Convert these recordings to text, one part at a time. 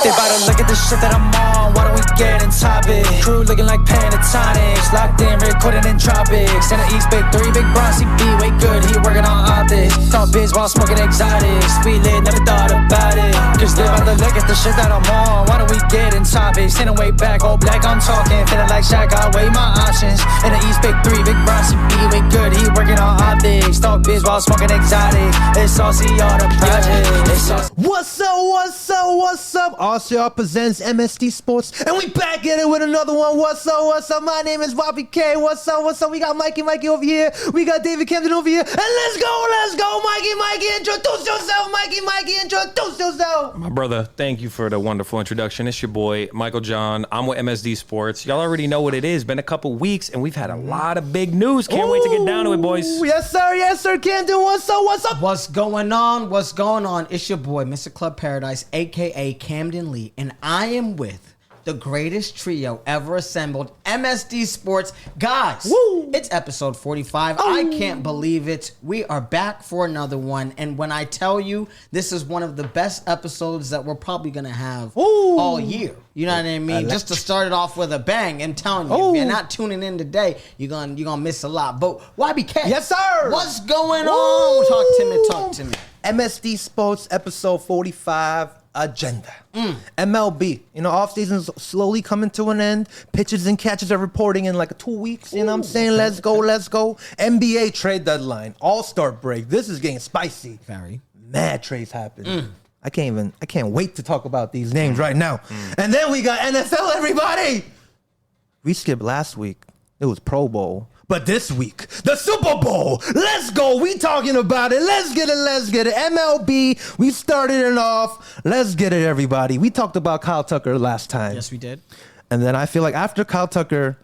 They about to look at the shit that I'm on, why don't we get in topic? Crew looking like Pentatonics, locked in, recording in tropics. In the East, big 3, big Bron, CB, way good, he working on optics. Thought biz while smoking exotics, we lit, never thought about it. Cause they about to look at the shit that I'm on, why don't we get in topics? Sitting way back, all black, I'm talking, feeling like Shaq, I weigh my options. In the East, big 3, big Bron, CB, way good, he working on optics. Thought biz while smoking exotic, it's all see all the projects. What's up? RCR Presents MSD Sports, and we back at it with another one. What's up? My name is Bobby K. What's up? We got Mikey over here. We got David Camden over here. And let's go, Mikey, introduce yourself. Mikey, introduce yourself. My brother, thank you for the wonderful introduction. It's your boy, Michael John. I'm with MSD Sports. Y'all already know what it is. Been a couple weeks, and we've had a lot of big news. Can't wait to get down to it, boys. Yes, sir, Camden. What's up? What's going on? It's your boy, Mr. Club Paradise, a.k.a. Camden Lee, and I am with the greatest trio ever assembled, MSD Sports. Guys, It's episode 45. I can't believe it. We are back for another one, and when I tell you, this is one of the best episodes that we're probably going to have all year. You know what I mean? Just to start it off with a bang. I'm telling you, if you're not tuning in today, you're gonna miss a lot. But YBK, yes, sir. What's going on? Talk to me. MSD Sports episode 45 agenda. MLB, off season's slowly coming to an end. Pitches and catches are reporting in like 2 weeks. You know what I'm saying? Let's go. NBA trade deadline, All-Star break. This is getting spicy. Very. Mad trades happen. I can't wait to talk about these names right now. And then we got NFL, everybody. We skipped last week. It was Pro Bowl. But this week, the Super Bowl. Let's go. We talking about it. Let's get it. MLB, we started it off. Let's get it, everybody. We talked about Kyle Tucker last time. Yes, we did. And then I feel like after Kyle Tucker,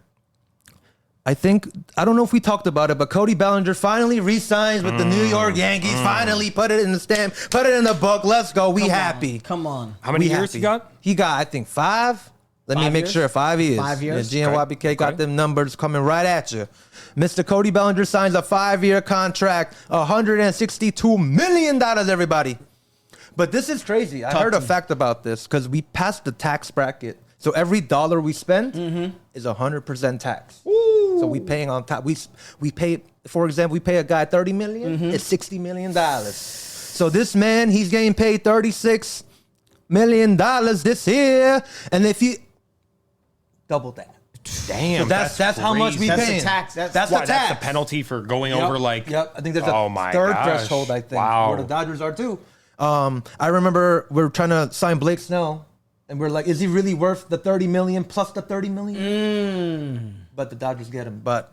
I don't know if we talked about it, but Cody Bellinger finally re-signs with the New York Yankees. Finally put it in the stamp, put it in the book. Let's go. We happy. Come on. How many years he got? He got, I think, 5. Let me make sure. 5 years. 5 years. Yeah, GNYBK got them numbers coming right at you. Mr. Cody Bellinger signs a 5-year contract, $162 million, everybody. But this is crazy. I heard a fact about this because we passed the tax bracket. So every dollar we spend is 100% tax. Ooh. So we paying on top. We pay, for example, we pay a guy $30 million. It's $60 million. So this man, he's getting paid $36 million this year. And if you double that. Damn, so that's how much we That's paying. the tax. That's the tax. That's the penalty for going over like. Yep. I think there's a third threshold. I think where the Dodgers are too. I remember we were trying to sign Blake Snell, and we're like, is he really worth the $30 million plus the $30 million? But the Dodgers get him. But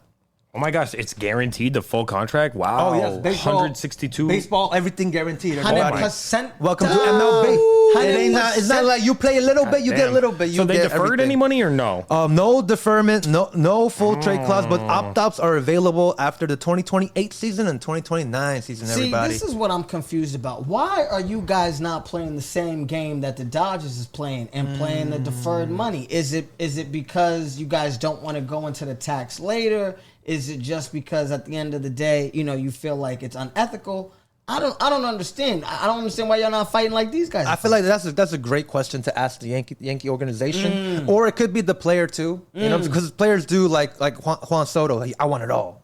oh my gosh, it's guaranteed the full contract. Wow. Oh yes, baseball, 162. Baseball, everything guaranteed. 100%. Welcome to MLB. It's not like you play a little bit, you get a little bit. So they deferred any money or no? No deferment, no full trade clause, but opt-outs are available after the 2028 season and 2029 season. Everybody. See, this is what I'm confused about. Why are you guys not playing the same game that the Dodgers is playing and playing the deferred money? Is it because you guys don't want to go into the tax later? Is it just because at the end of the day, you feel like it's unethical? I don't understand. I don't understand why y'all not fighting like these guys. I feel like that's a great question to ask the Yankee organization, or it could be the player too. Because players do like Juan Soto. I want it all.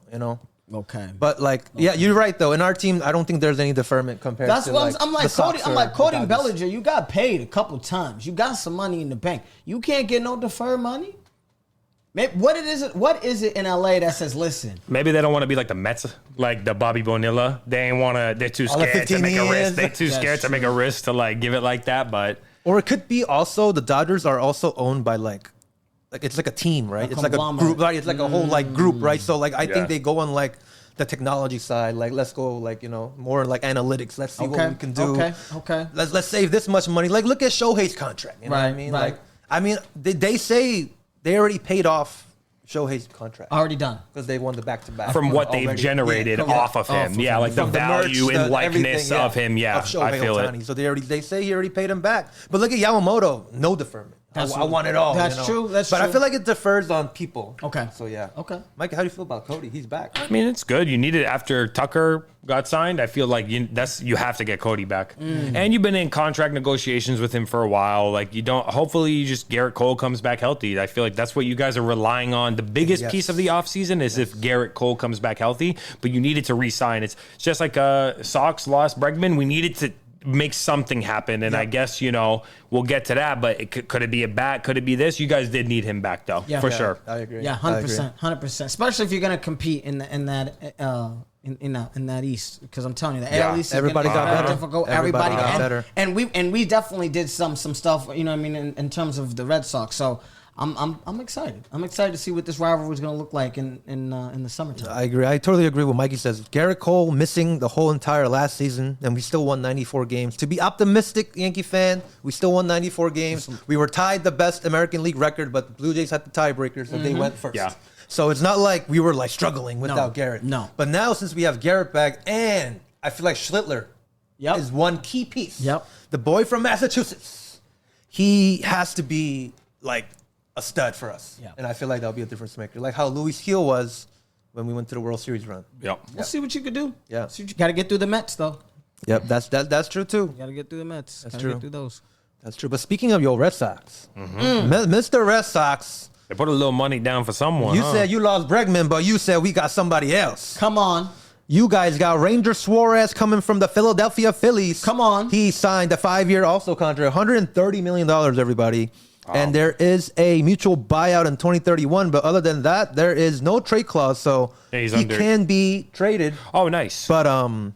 Okay. But you're right though. In our team, I don't think there's any deferment compared. That's to what I'm like. Cody Bellinger. You got paid a couple times. You got some money in the bank. You can't get no deferred money. What is it in LA that says, listen? Maybe they don't want to be like the Mets, like the Bobby Bonilla. They're too scared to make a risk. They're too scared to make a risk to give it like that. But or it could be also the Dodgers are also owned by like it's like a team, right? It's like a group, right? It's like a whole group, right? So I think they go on the technology side, let's go more like analytics. Let's see what we can do. Okay. Let's save this much money. Look at Shohei's contract. You know what I mean? Right. They say they already paid off Shohei's contract. Already done. Because they won the back-to-back. From what they've generated off of him. The value and likeness of him. Yeah, of Shohei I feel Ohtani. it. So they say he already paid him back. But look at Yamamoto. No deferment. I want it all. That's true. That's but true. I feel like it differs on people. Okay. So yeah. Okay. Mike, how do you feel about Cody? He's back. I mean, it's good. You need it after Tucker got signed. I feel like you have to get Cody back, and you've been in contract negotiations with him for a while. Like you don't. Hopefully, you just Garrett Cole comes back healthy. I feel like that's what you guys are relying on. The biggest piece of the offseason is if Garrett Cole comes back healthy. But you needed to re-sign. It's just like Sox lost Bregman. We needed to make something happen, and I guess we'll get to that. But could it be a bat? Could it be this? You guys did need him back though, for sure. I agree. Yeah, 100%, 100%. Especially if you're gonna compete in that East, because I'm telling you, the AL East is everybody got better. difficult. Everybody got better. And we definitely did some stuff. You know what I mean, in terms of the Red Sox. So I'm excited. I'm excited to see what this rivalry is going to look like in the summertime. I agree. I totally agree with what Mikey says. Garrett Cole missing the whole entire last season, and we still won 94 games. To be optimistic, Yankee fan, we still won 94 games. We were tied the best American League record, but the Blue Jays had the tiebreaker, so they went first. Yeah. So it's not like we were like struggling without Garrett. No. But now since we have Garrett back, and I feel like Schlittler is one key piece. Yep. The boy from Massachusetts, he has to be like a stud for us. Yeah. And I feel like that'll be a difference maker. Like how Luis Gil was when we went to the World Series run. Yep. We'll see what you could do. Yeah. See what you got to get through the Mets though. Yep, that's true too. You got to get through the Mets. That's Gotta true. Get through those. That's true. But speaking of your Red Sox, Mr. Red Sox, They put a little money down for someone. you huh? said you lost Bregman, but you said we got somebody else. Come on. You guys got Ranger Suarez coming from the Philadelphia Phillies. Come on. He signed a 5-year also contract, $130 million, everybody. And there is a mutual buyout in 2031. But other than that, there is no trade clause. So Yeah, he's he under- can be traded. Oh, nice. But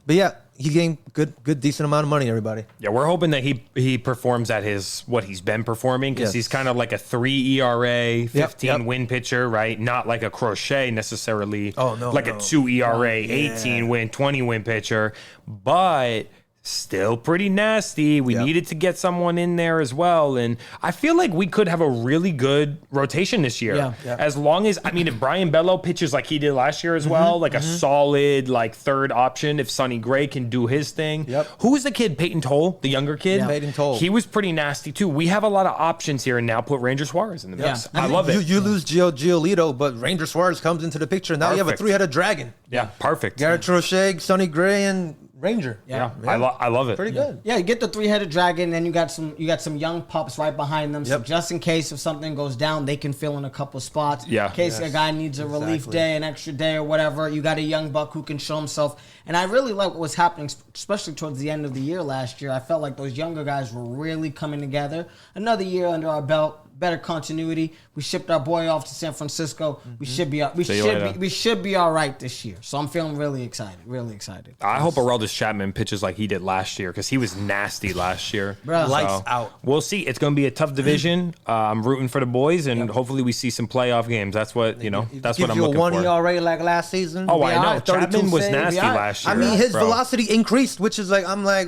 yeah, he gained good decent amount of money, everybody. Yeah, we're hoping that he performs at what he's been performing, because Yes. he's kind of like a 3 ERA, 15 yep. win pitcher, right? Not like a Crochet necessarily. Oh, no, like no. a 2 ERA, 18 win, 20 win pitcher, but still pretty nasty. We Yep. needed to get someone in there as well, and I feel like we could have a really good rotation this year. Yeah. As long as, I mean, if Brian Bello pitches like he did last year as well, like a solid like third option, if Sonny Gray can do his thing. Yep. Who was the kid? Peyton Toll, the younger kid? Yeah. Peyton Toll. He was pretty nasty too. We have a lot of options here, and now put Ranger Suarez in the mix. Yeah. I love it. You lose Giolito, but Ranger Suarez comes into the picture. Now you have a Perfect. 3-headed dragon. Yeah, perfect. Garrett Trochet, Sonny Gray, and Ranger. Yeah, I love it. Pretty good. Yeah, you get the 3-headed dragon, then you got some young pups right behind them. So Yep. just in case if something goes down, they can fill in a couple spots. Yeah. In case a guy needs a relief Exactly. day, an extra day or whatever, you got a young buck who can show himself. And I really like what was happening, especially towards the end of the year last year. I felt like those younger guys were really coming together. Another year under our belt. Better continuity. We shipped our boy off to San Francisco. We should be we should be all right this year. So I'm feeling really excited. Really excited. I hope Aroldis Chapman pitches like he did last year, because he was nasty last year. Bruh. Lights out. We'll see. It's going to be a tough division. I'm rooting for the boys, and hopefully we see some playoff games. That's what That's what I'm looking Give you for. a 1 ERA like last season. Oh, I know. 32 Chapman was saves. nasty Yeah. last year. I mean, his bro. velocity increased, which is like, I'm like,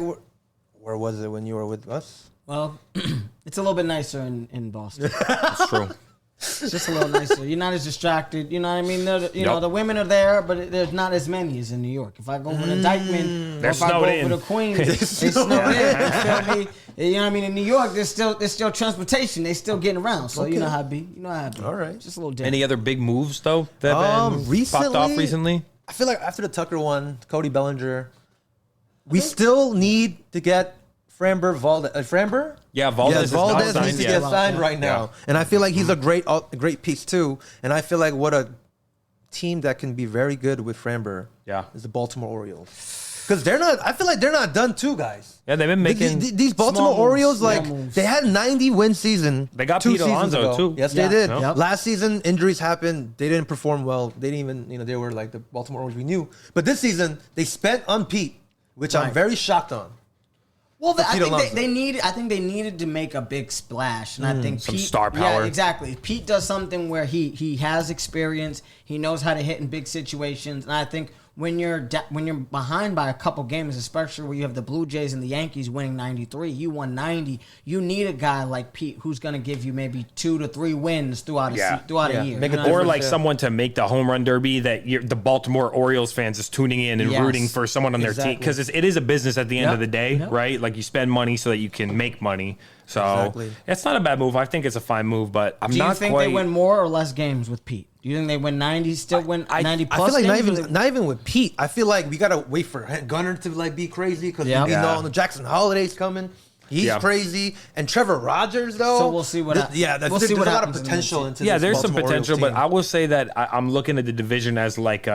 where was it when you were with us? Well, it's a little bit nicer in Boston. It's true. It's just a little nicer. You're not as distracted. You know what I mean? You know, Yep. the women are there, but there's not as many as in New York. If I go over to Dykeman, or They're if I go snowed over in. to Queens, they snowed in. You feel me? You know what I mean? In New York, there's still transportation. They still getting around. So you know how it be. You know how it be. All right. Just a little different. Any other big moves though that have been popped off recently? I feel like after the Tucker one, Cody Bellinger, we still need to get Framber Valdez. Framber? Yeah, Valdez is not Valdez signed needs to yet. get signed right now. Yeah. And I feel like he's a great piece too. And I feel like what a team that can be very good with Framber is the Baltimore Orioles. Because I feel like they're not done too, guys. Yeah, they've been making. These Baltimore moves, Orioles, small like, moves. they had 90-win season. They got 2 Pete seasons Alonso, ago. too. Yes, Yeah. they did. Yep. Last season, injuries happened. They didn't perform well. They didn't even, they were like the Baltimore Orioles we knew. But this season, they spent on Pete, which I'm Right. very shocked on. Well, I Pete think Alonso. they needed to make a big splash, and I think Some Pete, star power. Yeah, exactly. Pete does something where he has experience, he knows how to hit in big situations, and I think when you're behind by a couple games, especially where you have the Blue Jays and the Yankees winning 93, you won 90. You need a guy like Pete who's going to give you maybe 2 to 3 wins throughout a year. Or like someone to make the home run derby that the Baltimore Orioles fans is tuning in and rooting for someone on their team, because it is a business at the end of the day, right? Like you spend money so that you can make money. So it's not a bad move. I think it's a fine move, but I'm not quite. Do you think they win more or less games with Pete? Do you think they win 90? Still win 90 plus? I feel like games not even with Pete. I feel like we gotta wait for Gunnar to like be crazy because we know the Jackson Holiday's coming. He's crazy, and Trevor Rogers though. So we'll see what. There's a lot of potential into this. Yeah, there's some Baltimore potential, Orioles but I will say that I'm looking at the division as like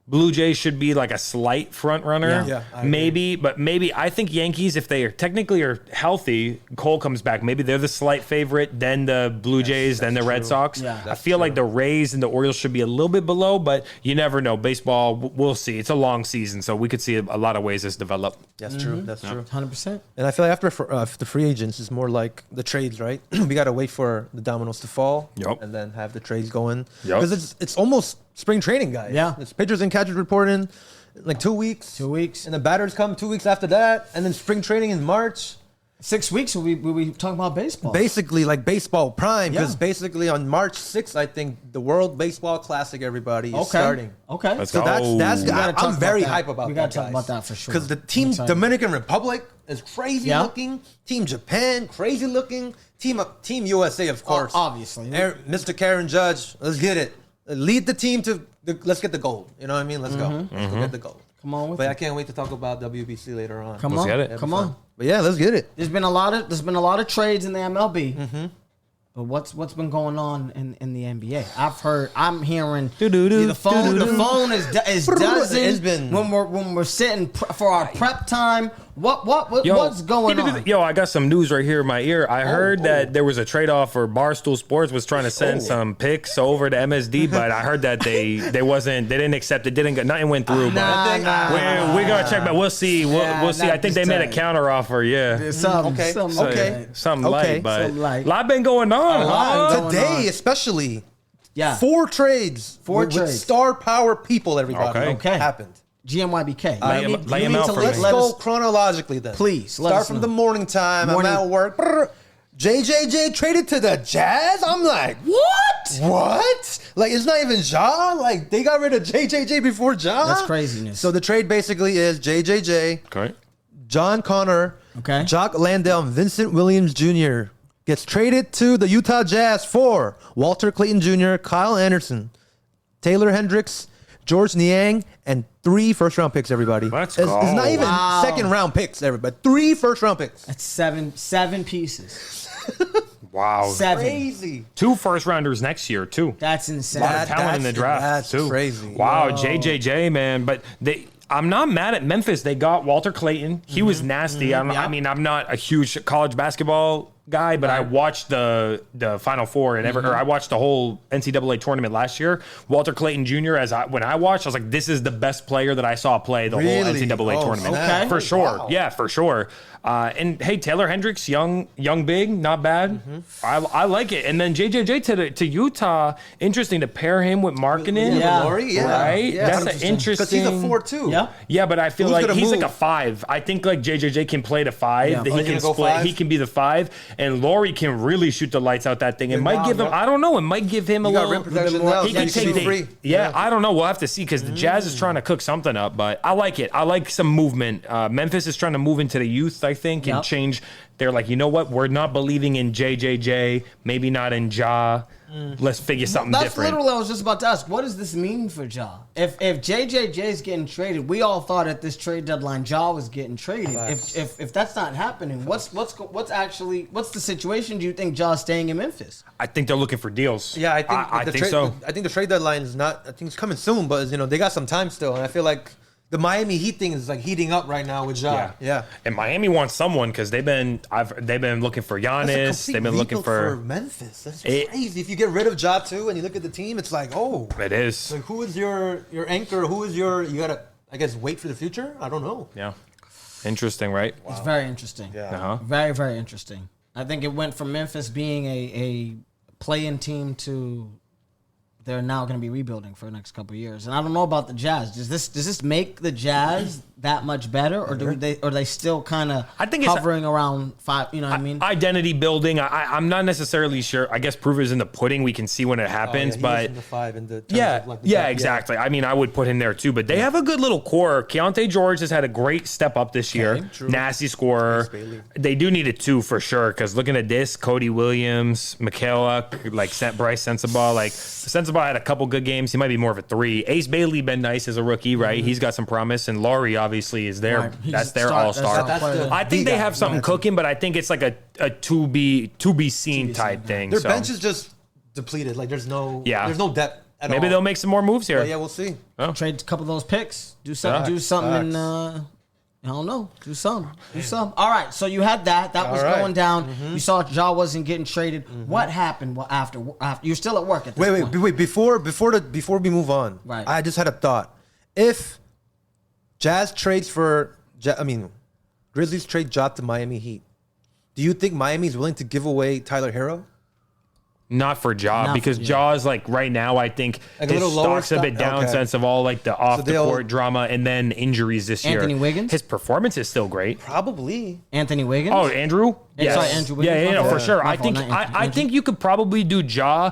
Blue Jays should be like a slight front runner, maybe I think Yankees, if they are healthy, Cole comes back, maybe they're the slight favorite, then the Blue Jays, then the Red Sox. I feel like the Rays and the Orioles should be a little bit below, but you never know. Baseball, we'll see. It's a long season, so we could see a lot of ways this develop. That's true. That's true. 100%. And I feel like after the free agents is more like the trades, right? We got to wait for the dominoes to fall, and then have the trades going, because it's almost spring training, guys. Yeah. It's pitchers and catchers reporting like 2 weeks. 2 weeks. And the batters come 2 weeks after that. And then spring training in March. 6 weeks we'll be talking about baseball. Basically like baseball prime. Because basically on March 6th, I think the World Baseball Classic, everybody, is starting. Okay. Let's So go. I'm very hype about that. We got to talk about that for sure. Because the team Dominican Republic is crazy looking. Team Japan, crazy looking. Team USA, of course. Obviously. Mr. Karen Judge, let's get it. Lead the team to let's get the gold. You know what I mean? Let's go. Let's go get the gold. Come on with But it. I can't wait to talk about WBC later on. Let's get it. Come on. But yeah, let's get it. There's been a lot of trades in the MLB. But what's been going on in the NBA? I'm hearing the phone is buzzing. It's been when we're sitting for our prep time. What's going on? Yo, I got some news right here in my ear. I heard that there was a trade-off for Barstool Sports was trying to send some picks over to MSD, but I heard that they didn't accept it. Nothing went through. But we're gonna check, but we'll see. We'll see. I think they made a counter offer. Yeah. Something light, but a lot been going on. Today, especially. Yeah. 4 trades. With star power people. Everybody. Okay. Happened. GMYBK. Lay him out for me. Let's go chronologically then. Please. Start from the morning time. I'm at work. JJJ traded to the Jazz? I'm like, what? Like, it's not even Ja? Like, they got rid of JJJ before Ja? That's craziness. So the trade basically is JJJ, John Connor, Jock Landale, and Vincent Williams Jr. gets traded to the Utah Jazz for Walter Clayton Jr., Kyle Anderson, Taylor Hendricks, George Niang, and 3 first-round picks, everybody. Let's go. It's not even second-round picks, everybody. 3 first-round picks. That's seven pieces. Wow. 7. Crazy. 2 first-rounders next year, too. That's insane. A lot of talent in the draft, that's too. Crazy. Wow, JJJ, man. But I'm not mad at Memphis. They got Walter Clayton. He was nasty. I mean, I'm not a huge college basketball guy, but I watched the Final Four and or I watched the whole NCAA tournament last year. Walter Clayton Jr. When I watched, I was like, this is the best player that I saw play the whole NCAA tournament. Okay. For sure. Wow. Yeah, for sure. And hey, Taylor Hendricks, young big, not bad. I like it. And then JJJ to Utah, interesting to pair him with Markkanen. Right? Yeah, That's an interesting. Because he's a 4-2. Yeah, but I feel like he's like a 5. I think like JJJ can play the 5. That he can split. He can be the 5. And Laurie can really shoot the lights out that thing. It might give him, I don't know, it might give him a little more. He can take the, I don't know. We'll have to see because the Jazz is trying to cook something up, but I like it. I like some movement. Memphis is trying to move into the youth, I think, and change. They're like, you know what? We're not believing in JJJ, maybe not in Ja. Let's figure something different. That's literally what I was just about to ask. What does this mean for Ja? If JJJ is getting traded, we all thought at this trade deadline Ja was getting traded. If that's not happening, what's the situation? Do you think Ja is staying in Memphis? I think they're looking for deals. Yeah, I think so. I think the trade deadline is not. I think it's coming soon, but they got some time still, and I feel like the Miami Heat thing is like heating up right now with Ja. Yeah. And Miami wants someone because they've been looking for Giannis. They've been looking for Memphis. That's crazy. If you get rid of Ja too and you look at the team, it's like, oh, it is. Like, who is your anchor? Who is you gotta, I guess, wait for the future? I don't know. Yeah. Interesting, right? Wow. It's very interesting. Yeah. Very, very interesting. I think it went from Memphis being a play-in team to they're now going to be rebuilding for the next couple of years. And I don't know about the Jazz. Does this make the Jazz that much better, or are they still kind of hovering around 5? You know what I mean? Identity building. I'm not necessarily sure. I guess proof is in the pudding. We can see when it happens, but in the 5 in the exactly. I mean, I would put him there too. But they have a good little core. Keontae George has had a great step up this year. True. Nasty scorer. They do need a 2 for sure. Because looking at this, Cody Williams, Michaela, like Bryce Sensabaugh. Like Sensabaugh had a couple good games. He might be more of a 3. Ace Bailey been nice as a rookie, right? He's got some promise, and Laurie obviously is there. Right. That's their all-star. I think they have something cooking, but I think it's like a to be seen type thing. Their bench is just depleted. Like there's no depth at all. Maybe they'll make some more moves here. Well, yeah, we'll see. Oh. Trade a couple of those picks. Do something. I don't know. Do some. All right. So you had that. That was going down. You saw Ja wasn't getting traded. What happened? Well, after you're still at work at this point. Wait. Before we move on, right. I just had a thought. If Jazz trades Grizzlies trade Ja to Miami Heat, do you think Miami's willing to give away Tyler Hero? Not for Ja, because Ja is like right now, I think like his stock's a bit down since of all like the off the court drama and then injuries this year. Anthony Wiggins? His performance is still great. Probably. Anthony Wiggins? Oh, Andrew? Yes. Sorry, Andrew Wiggins. Yeah, for sure. I think you could probably do Ja,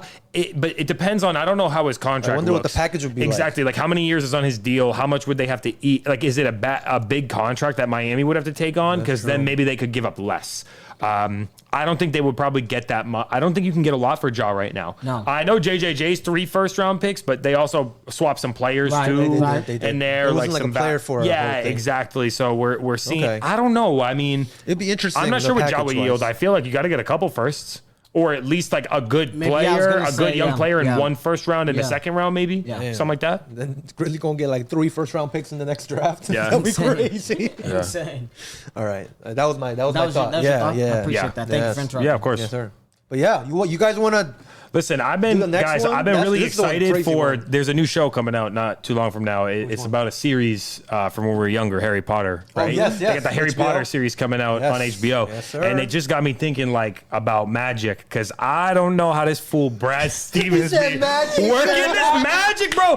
but it depends on, I don't know how his contract I wonder looks. what the package would be exactly. Like how many years is on his deal? How much would they have to eat? Like is it a big contract that Miami would have to take on? Because then maybe they could give up less. I don't think they would probably get that much. I don't think you can get a lot for Ja right now. No. I know JJJ's 3 first-round picks, but they also swapped some players too. They did. And they're like some player for a whole thing. exactly. So we're seeing. Okay. I don't know. I mean, it'd be interesting. I'm not sure what Ja would yield. I feel like you got to get a couple firsts. Or at least like a good player, a good young player in 1 first round and the second round, maybe something like that. Then Grizzly gonna get like 3 first-round picks in the next draft. Yeah, that'd be crazy. Insane. All right, that was my thought. I appreciate that. Thank you for interrupting. Yeah, of course. Yes, sir. But yeah, you guys want to? Listen, I've been really excited for. There's a new show coming out not too long from now. It's about a series from when we were younger, Harry Potter. Right? Oh, yes. They got the Harry Potter series coming out on HBO, yes, sir. and it just got me thinking like about magic because I don't know how this fool Brad Stevens working this magic, bro.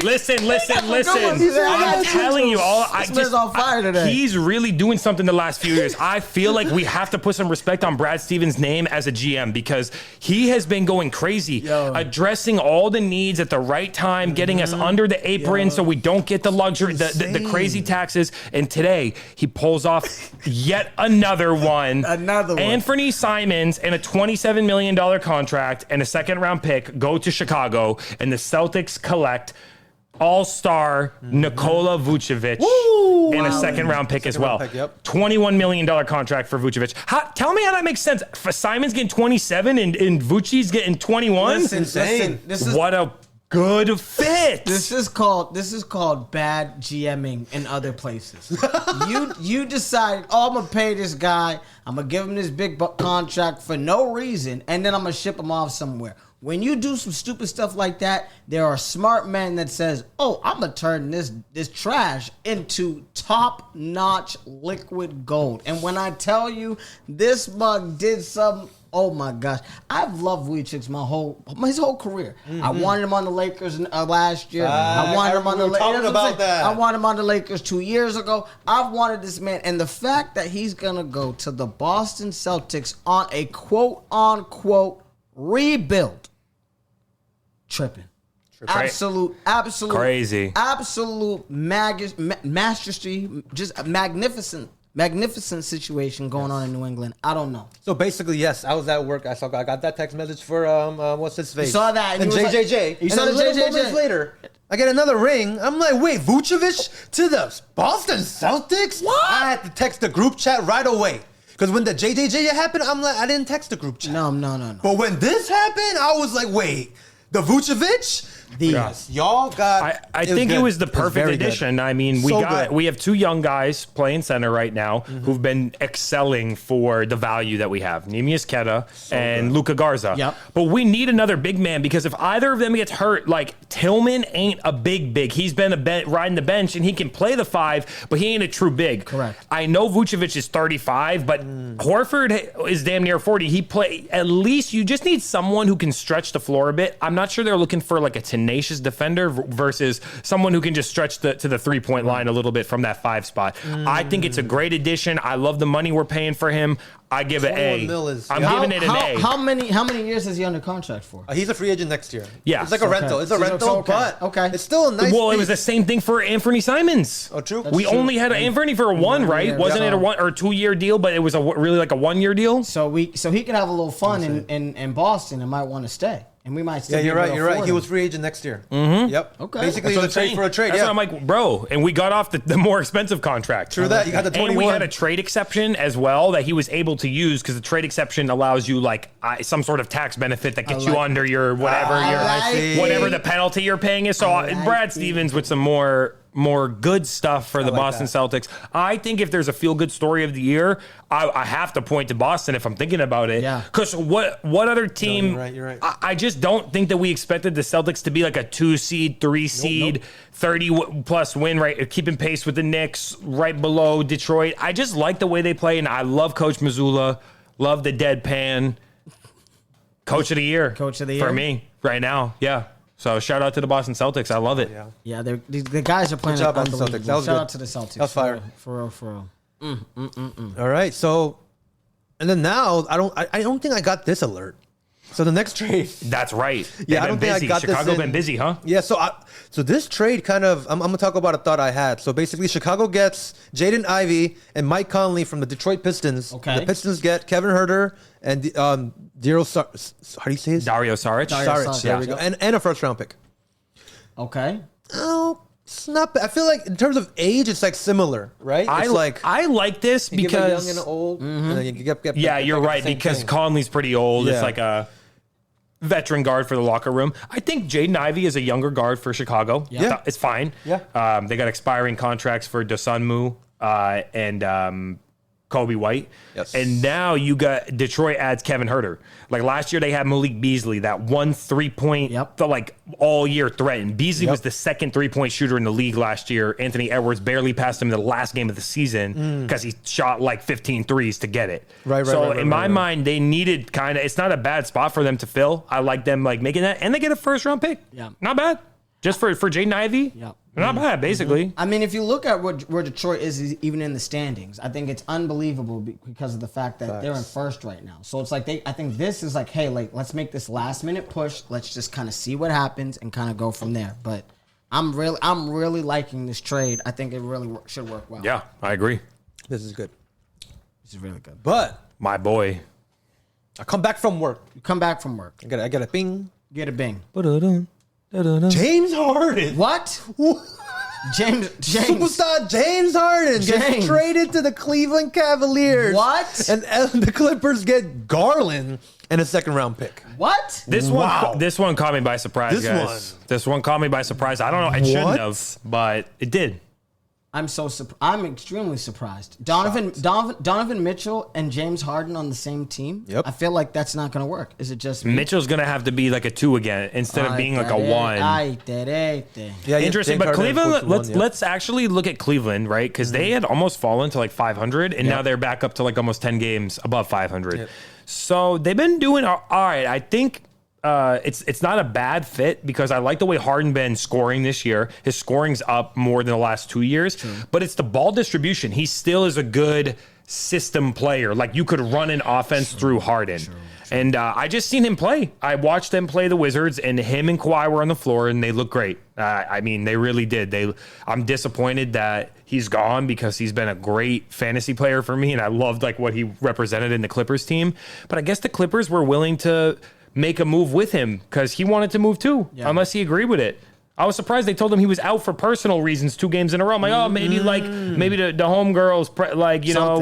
Listen. I'm telling you, on fire today. He's really doing something the last few years. I feel like we have to put some respect on Brad Stevens' name as a GM because he has been going crazy, addressing all the needs at the right time, getting us under the apron so we don't get the luxury, the crazy taxes. And today he pulls off yet another one. Anthony Simons and a $27 million contract and a 2nd-round pick go to Chicago, and the Celtics collect all-star Nikola Vucevic and a 2nd-round pick as well. $21 million contract for Vucevic. Tell me how that makes sense. Simon's getting 27 and Vucevic's getting 21? That's insane. What a good fit. This is called bad GMing in other places. you decide, I'm gonna pay this guy, I'm gonna give him this big contract for no reason, and then I'm gonna ship him off somewhere. When you do some stupid stuff like that, there are smart men that says, I'm going to turn this trash into top-notch liquid gold. And when I tell you this mug did something, oh my gosh. I've loved Vucevic his whole career. I wanted him on the Lakers last year. I wanted him on the Lakers. I wanted him on the Lakers 2 years ago. I've wanted this man. And the fact that he's going to go to the Boston Celtics on a quote-unquote rebuild. Tripping. Absolute crazy. Absolute majesty, just a magnificent situation going on in New England. I don't know. So basically, yes, I was at work. I got that text message for what's his face? You saw that, and JJJ. You saw the JJJ. Moments later, I get another ring. I'm like, wait, Vucevic to the Boston Celtics? What? I had to text the group chat right away. Because when the JJJ happened, I'm like, I didn't text the group chat. No. But when this happened, I was like, wait, the Vucevic Yes, y'all got. I think it was the perfect very addition. good. I mean, So we have 2 young guys playing center right now who've been excelling for the value that we have. Nemias Queta and Luka Garza. Yep. But we need another big man because if either of them gets hurt, like Tillman ain't a big. He's been riding the bench and he can play the 5, but he ain't a true big. Correct. I know Vucevic is 35, but Horford is damn near 40. At least you just need someone who can stretch the floor a bit. I'm not sure they're looking for like a tenacious defender versus someone who can just stretch to the 3-point line a little bit from that 5 spot. I think it's a great addition. I love the money we're paying for him. I give it A. I'm giving it an A. How many years is he under contract for? He's a free agent next year. Yeah. It's like a rental. It's a rental, but it's still a nice. Well, it was piece. the same thing for Anthony Simons. Oh, true. We only had Anthony for a 1, right? year. Wasn't Yeah. it a 1 or 2-year deal? But it was really like a 1-year deal. So he could have a little fun in Boston and might want to stay. And we might still Yeah, be you're able right. to You're right. afford He him. was free agent next year. Mm-hmm. Yep. Okay. Basically, That's it's a trade for a trade. That's Yeah. what I'm like, bro. And we got off the more expensive contract. True that. You got the 21. And we had a trade exception as well that he was able to use because the trade exception allows you like some sort of tax benefit that gets you under your whatever whatever the penalty you're paying is. So Brad Stevens with some more good stuff for the like Boston that. Celtics. I think if there's a feel-good story of the year, I have to point to Boston if I'm thinking about it. Yeah. Because what other team? No, you're right. I just don't think that we expected the Celtics to be like a 2 seed, 3 seed, 30+ win rate, keeping pace with the Knicks, right below Detroit. I just like the way they play, and I love Coach Mazzulla. Love the deadpan. Coach of the year. Coach of the for year? me right now. Yeah. So shout out to the Boston Celtics. I love it. Yeah, the guys are playing Good job on the unbelievable. Celtics. That was Shout good. out to the Celtics. That was fire. For real. All right. So, and then now I don't think I got this alert. So the next trade. That's right. Yeah, I They've don't been think I busy. got this Chicago in. been busy, huh? Yeah, so this trade kind of, I'm going to talk about a thought I had. So basically, Chicago gets Jaden Ivey and Mike Conley from the Detroit Pistons. Okay. The Pistons get Kevin Herter and Dario how do you say his? Dario Saric. Saric, there we go. And a first-round pick. Okay. Oh, it's not bad. I feel like in terms of age, it's like similar, right? I like this you give a because young and old. And then you get yeah, you're the right same because thing. Conley's pretty old. Yeah. It's like a veteran guard for the locker room. I think Jaden Ivey is a younger guard for Chicago. Yeah. It's fine. Yeah. They got expiring contracts for Dosunmu and Kobe White. Yes. And now you got Detroit adds Kevin Herter. Like last year they had Malik Beasley, that 1 3-point, the like all year threat. And Beasley was the second 3-point shooter in the league last year. Anthony Edwards barely passed him in the last game of the season because he shot like 15 threes to get it. Right. So in my mind, they needed it's not a bad spot for them to fill. I like them like making that. And they get a first round pick. Yeah. Not bad. Just for Jaden Ivey. Yeah. Not bad, basically. I mean, if you look at where Detroit is even in the standings, I think it's unbelievable because of the fact that they're in first right now. So it's like I think this is like, hey, like let's make this last minute push. Let's just kind of see what happens and kind of go from there. But I'm really liking this trade. I think it really should work well. Yeah, I agree. This is good. This is really good. But My boy. I come back from work. You come back from work, I get a ping. get a bing. James Harden. What? James. Superstar James Harden gets James. traded to the Cleveland Cavaliers. What? And the Clippers get Garland and a second-round pick. What? This one caught me by surprise, This guys. This one caught me by surprise. I don't know. It shouldn't What? have, but it did. I'm extremely surprised. Donovan Mitchell and James Harden on the same team. Yep. I feel like that's not going to work. Is it just me? Mitchell's going to have to be like a 2 again instead of being like a 1. Yeah, Interesting, James but Harden Cleveland. goes to one, Let's actually look at Cleveland, right? Because they had almost fallen to like 500, and now they're back up to like almost 10 games above 500. Yep. So they've been doing all right. I think it's not a bad fit because I like the way Harden been scoring this year. His scoring's up more than the last 2 years, but it's the ball distribution. He still is a good system player. Like you could run an offense through Harden. And I just seen him play. I watched them play the Wizards, and him and Kawhi were on the floor, and they look great. I mean, they really did. I'm disappointed that he's gone because he's been a great fantasy player for me, and I loved like what he represented in the Clippers team. But I guess the Clippers were willing to make a move with him because he wanted to move too, unless he agreed with it. I was surprised they told him he was out for personal reasons 2 games in a row. I'm like, maybe the homegirls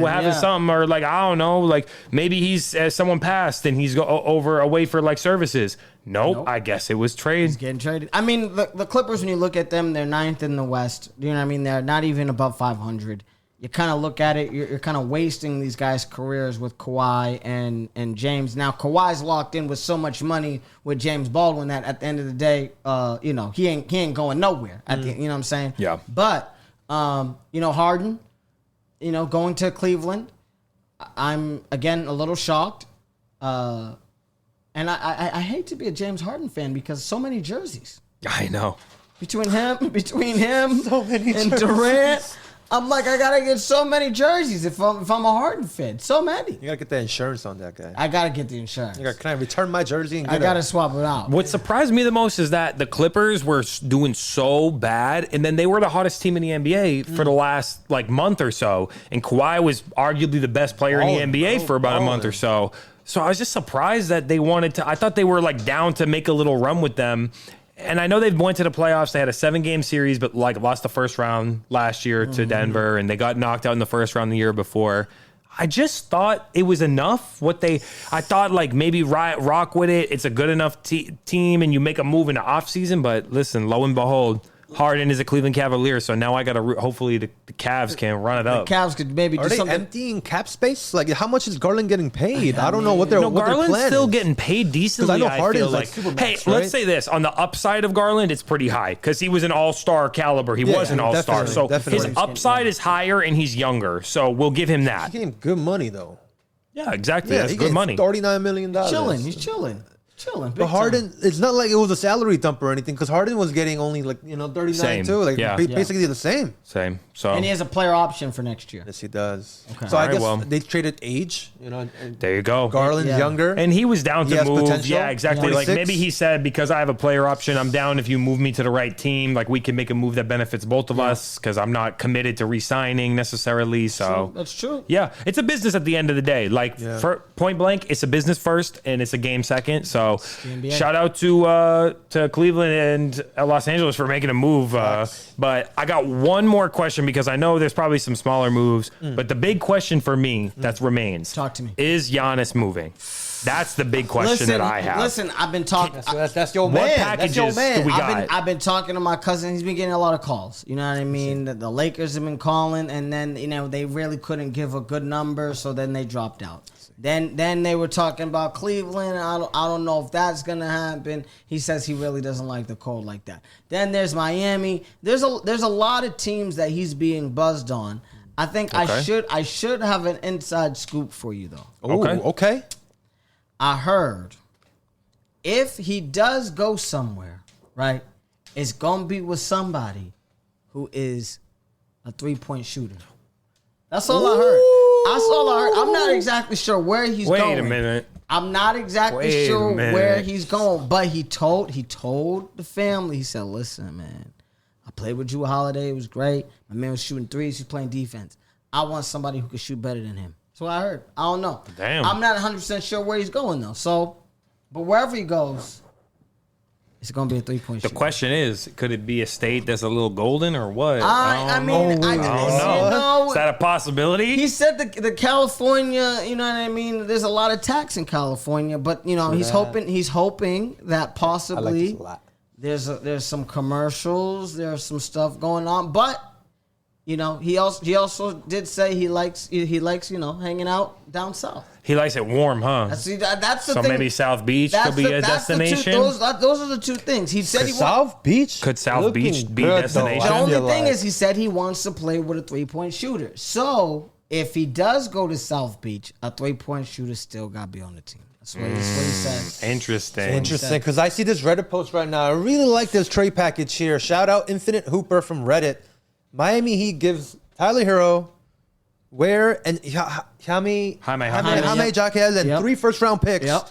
having something, or like, I don't know, like maybe he's someone passed and he's away for like services. Nope. I guess it was trade. He's getting traded. I mean, the Clippers, when you look at them, they're 9th in the West. You know what I mean? They're not even above 500. You kind of look at it, you're kind of wasting these guys' careers with Kawhi and James. Now, Kawhi's locked in with so much money with James Baldwin that at the end of the day, he ain't going nowhere. You know what I'm saying? Yeah. But, Harden, going to Cleveland, I'm, again, a little shocked. And I hate to be a James Harden fan because so many jerseys. I know. Between him So many and jerseys. Durant. I'm like, I gotta get so many jerseys if I'm a Harden fan. So many. You gotta get the insurance on that guy. I gotta get the insurance. Can I return my jersey? And I gotta swap it out. What surprised me the most is that the Clippers were doing so bad, and then they were the hottest team in the NBA for the last month or so, and Kawhi was arguably the best player in the NBA for about a month or so. So I was just surprised that they wanted to. I thought they were down to make a little run with them. And I know they went to the playoffs. They had a 7-game series, but lost the first round last year to Denver, and they got knocked out in the first round the year before. I just thought it was enough. I thought maybe rock with it. It's a good enough team, and you make a move in the offseason. But listen, lo and behold, Harden is a Cleveland Cavalier, so now I got to hopefully the Cavs can run it up. The Cavs could maybe do Are they something. emptying cap space? How much is Garland getting paid? I don't know what their Garland's plan still is. getting paid decently. I know I Harden's feel like. Supermax, Hey, right? let's say this: on the upside of Garland, it's pretty high because he was an all-star caliber. He was an all-star, so definitely. his upside is higher, and he's younger. So we'll give him that. He's getting good money though. Yeah, exactly. Yeah, That's he good gets money. $39 million. He's chilling. But Harden, it's not like it was a salary dump or anything, because Harden was getting only 39 Same. too. Yeah. Basically the same. Same. So And he has a player option for next year. Yes, he does. Okay. So I Alright, guess well. they traded age. And there you go. Garland's Yeah. younger. And he was down He to has move. potential. Yeah, exactly. 26. Maybe he said, because I have a player option, I'm down if you move me to the right team. We can make a move that benefits both of us, because I'm not committed to re-signing necessarily. So That's true. yeah, it's a business at the end of the day. For point blank, it's a business first and it's a game second. So NBA. shout out to Cleveland and Los Angeles for making a move. But I got one more question, because I know there's probably some smaller moves. But the big question for me that remains: Talk to me. Is Giannis moving? That's the big question that I have. Listen, I've been talking. That's your What man. packages That's your man. do we got? I've been talking to my cousin. He's been getting a lot of calls. You know what I mean? The Lakers have been calling, and then they really couldn't give a good number, so then they dropped out. Then they were talking about Cleveland. I don't know if that's gonna happen. He says he really doesn't like the cold like that. Then there's Miami. There's a lot of teams that he's being buzzed on. I think Okay. I should have an inside scoop for you though. Ooh, Okay. okay. I heard if he does go somewhere, right, it's gonna be with somebody who is a 3-point shooter. That's all I heard. That's all I heard. I'm not exactly sure where he's going. Wait a minute. I'm not exactly Wait a sure minute. where he's going, but he told the family. He said, "Listen, man, I played with Drew Holiday. It was great. My man was shooting threes. He's playing defense. I want somebody who can shoot better than him." That's what I heard. I don't know. Damn. I'm not 100% sure where he's going though. So, but wherever he goes, it's gonna be a 3-point The shooter. question is, could it be a state that's a little golden or what? I don't mean, know. I I don't you know. know, Is that a possibility? He said the California, you know what I mean? There's a lot of tax in California, but he's hoping that possibly I like this a lot. there's some commercials, there's some stuff going on, but he also did say he likes hanging out down south. He likes it warm, huh? That's the So thing. maybe South Beach That's could be the- a that's the two- destination. those are the two things. He said he wants. South Beach? Could South Beach be good, destination? though. The I only feel thing like- is, he said he wants to play with a 3-point shooter. So if he does go to South Beach, a 3-point shooter still got to be on the team. That's what he said. Interesting. Interesting, because I see this Reddit post right now. I really like this trade package here. Shout out Infinite Hooper from Reddit. Miami Heat gives Tyler Hero, Ware, and Jaime Jaquez, and Yep. 3 first-round picks Yep.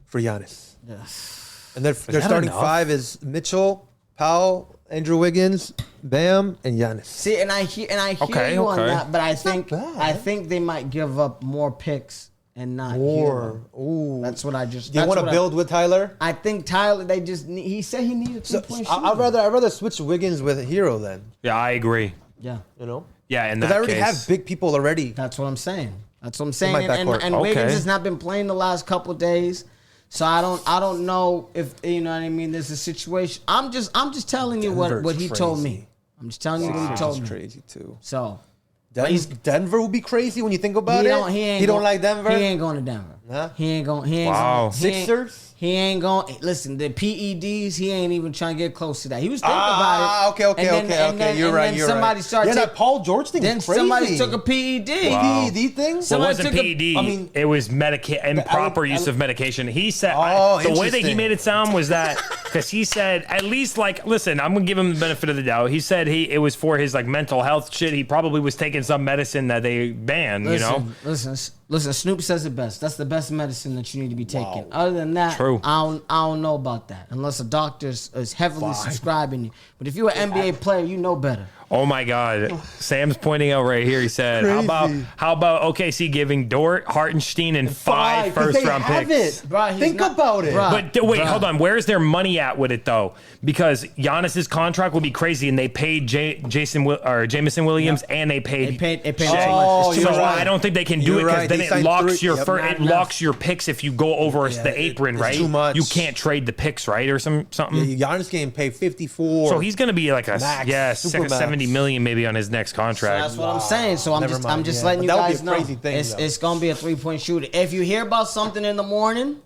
for Giannis. Yes. And their that starting enough? 5 is Mitchell, Powell, Andrew Wiggins, Bam, and Giannis. See, and I hear Okay, you on okay. that, but I not bad. think they might give up more picks and not Or Hero. ooh, That's what I just. Do you want to build with Tyler? I think Tyler. He said he needed 3-point shooter. I'd rather switch Wiggins with Hero then. Yeah, I agree. Yeah. You know. Yeah, and Because I already have big people already. That's what I'm saying. That's what I'm saying. my And backcourt. Okay. Wiggins has not been playing the last couple of days. So I don't know if you know what I mean. There's a situation. I'm just telling you what Denver's he told crazy. me. I'm just telling you what he told me. Crazy too. So Denver would be crazy when you think about he it. don't Don't like Denver. He ain't going to Denver. Huh? He ain't going. He ain't Wow. going. Sixers? He ain't going. Listen, the PEDs. He ain't even trying to get close to that. He was thinking about it. Okay. You're right. Somebody started. That Paul George thing. Then is crazy. somebody took a PED. Wow. PED thing. Well, it Somebody wasn't took a- PED. I mean- it was improper use of medication. He said Oh, the way that he interesting. made it sound was that because he said at least like listen, I'm gonna give him the benefit of the doubt. He said it was for his like mental health shit. He probably was taking some medicine that they banned. Listen. Snoop says it best. That's the best medicine that you need to be taking. Other than that, True. I don't know about that unless a doctor is heavily subscribing you. But if you're an NBA player, you know better. Oh my God! Sam's pointing out right here. He said, "How about OKC giving Dort, Hartenstein, and 5 first-round picks?" Bruh, Think about it. Bruh. But wait, hold on. Where's their money at with it though? Because Giannis's contract will be crazy, and they paid Jameson Williams, and they paid. They paid Shea. too much. Oh, It's too you're So much. right. I don't think they can do You're it because right. then They it signed locks three- your yep. it Not locks your picks if you go over the apron, it's right? too much. You can't trade the picks, right, or something. Giannis getting paid 54. So he's going to be like a Max, super max. 70 million maybe on his next contract. That's what I'm saying. So I'm Never just mind, yeah. letting you But that would be guys a know crazy thing, though. it's gonna be a 3-point shooter. If you hear about something in the morning,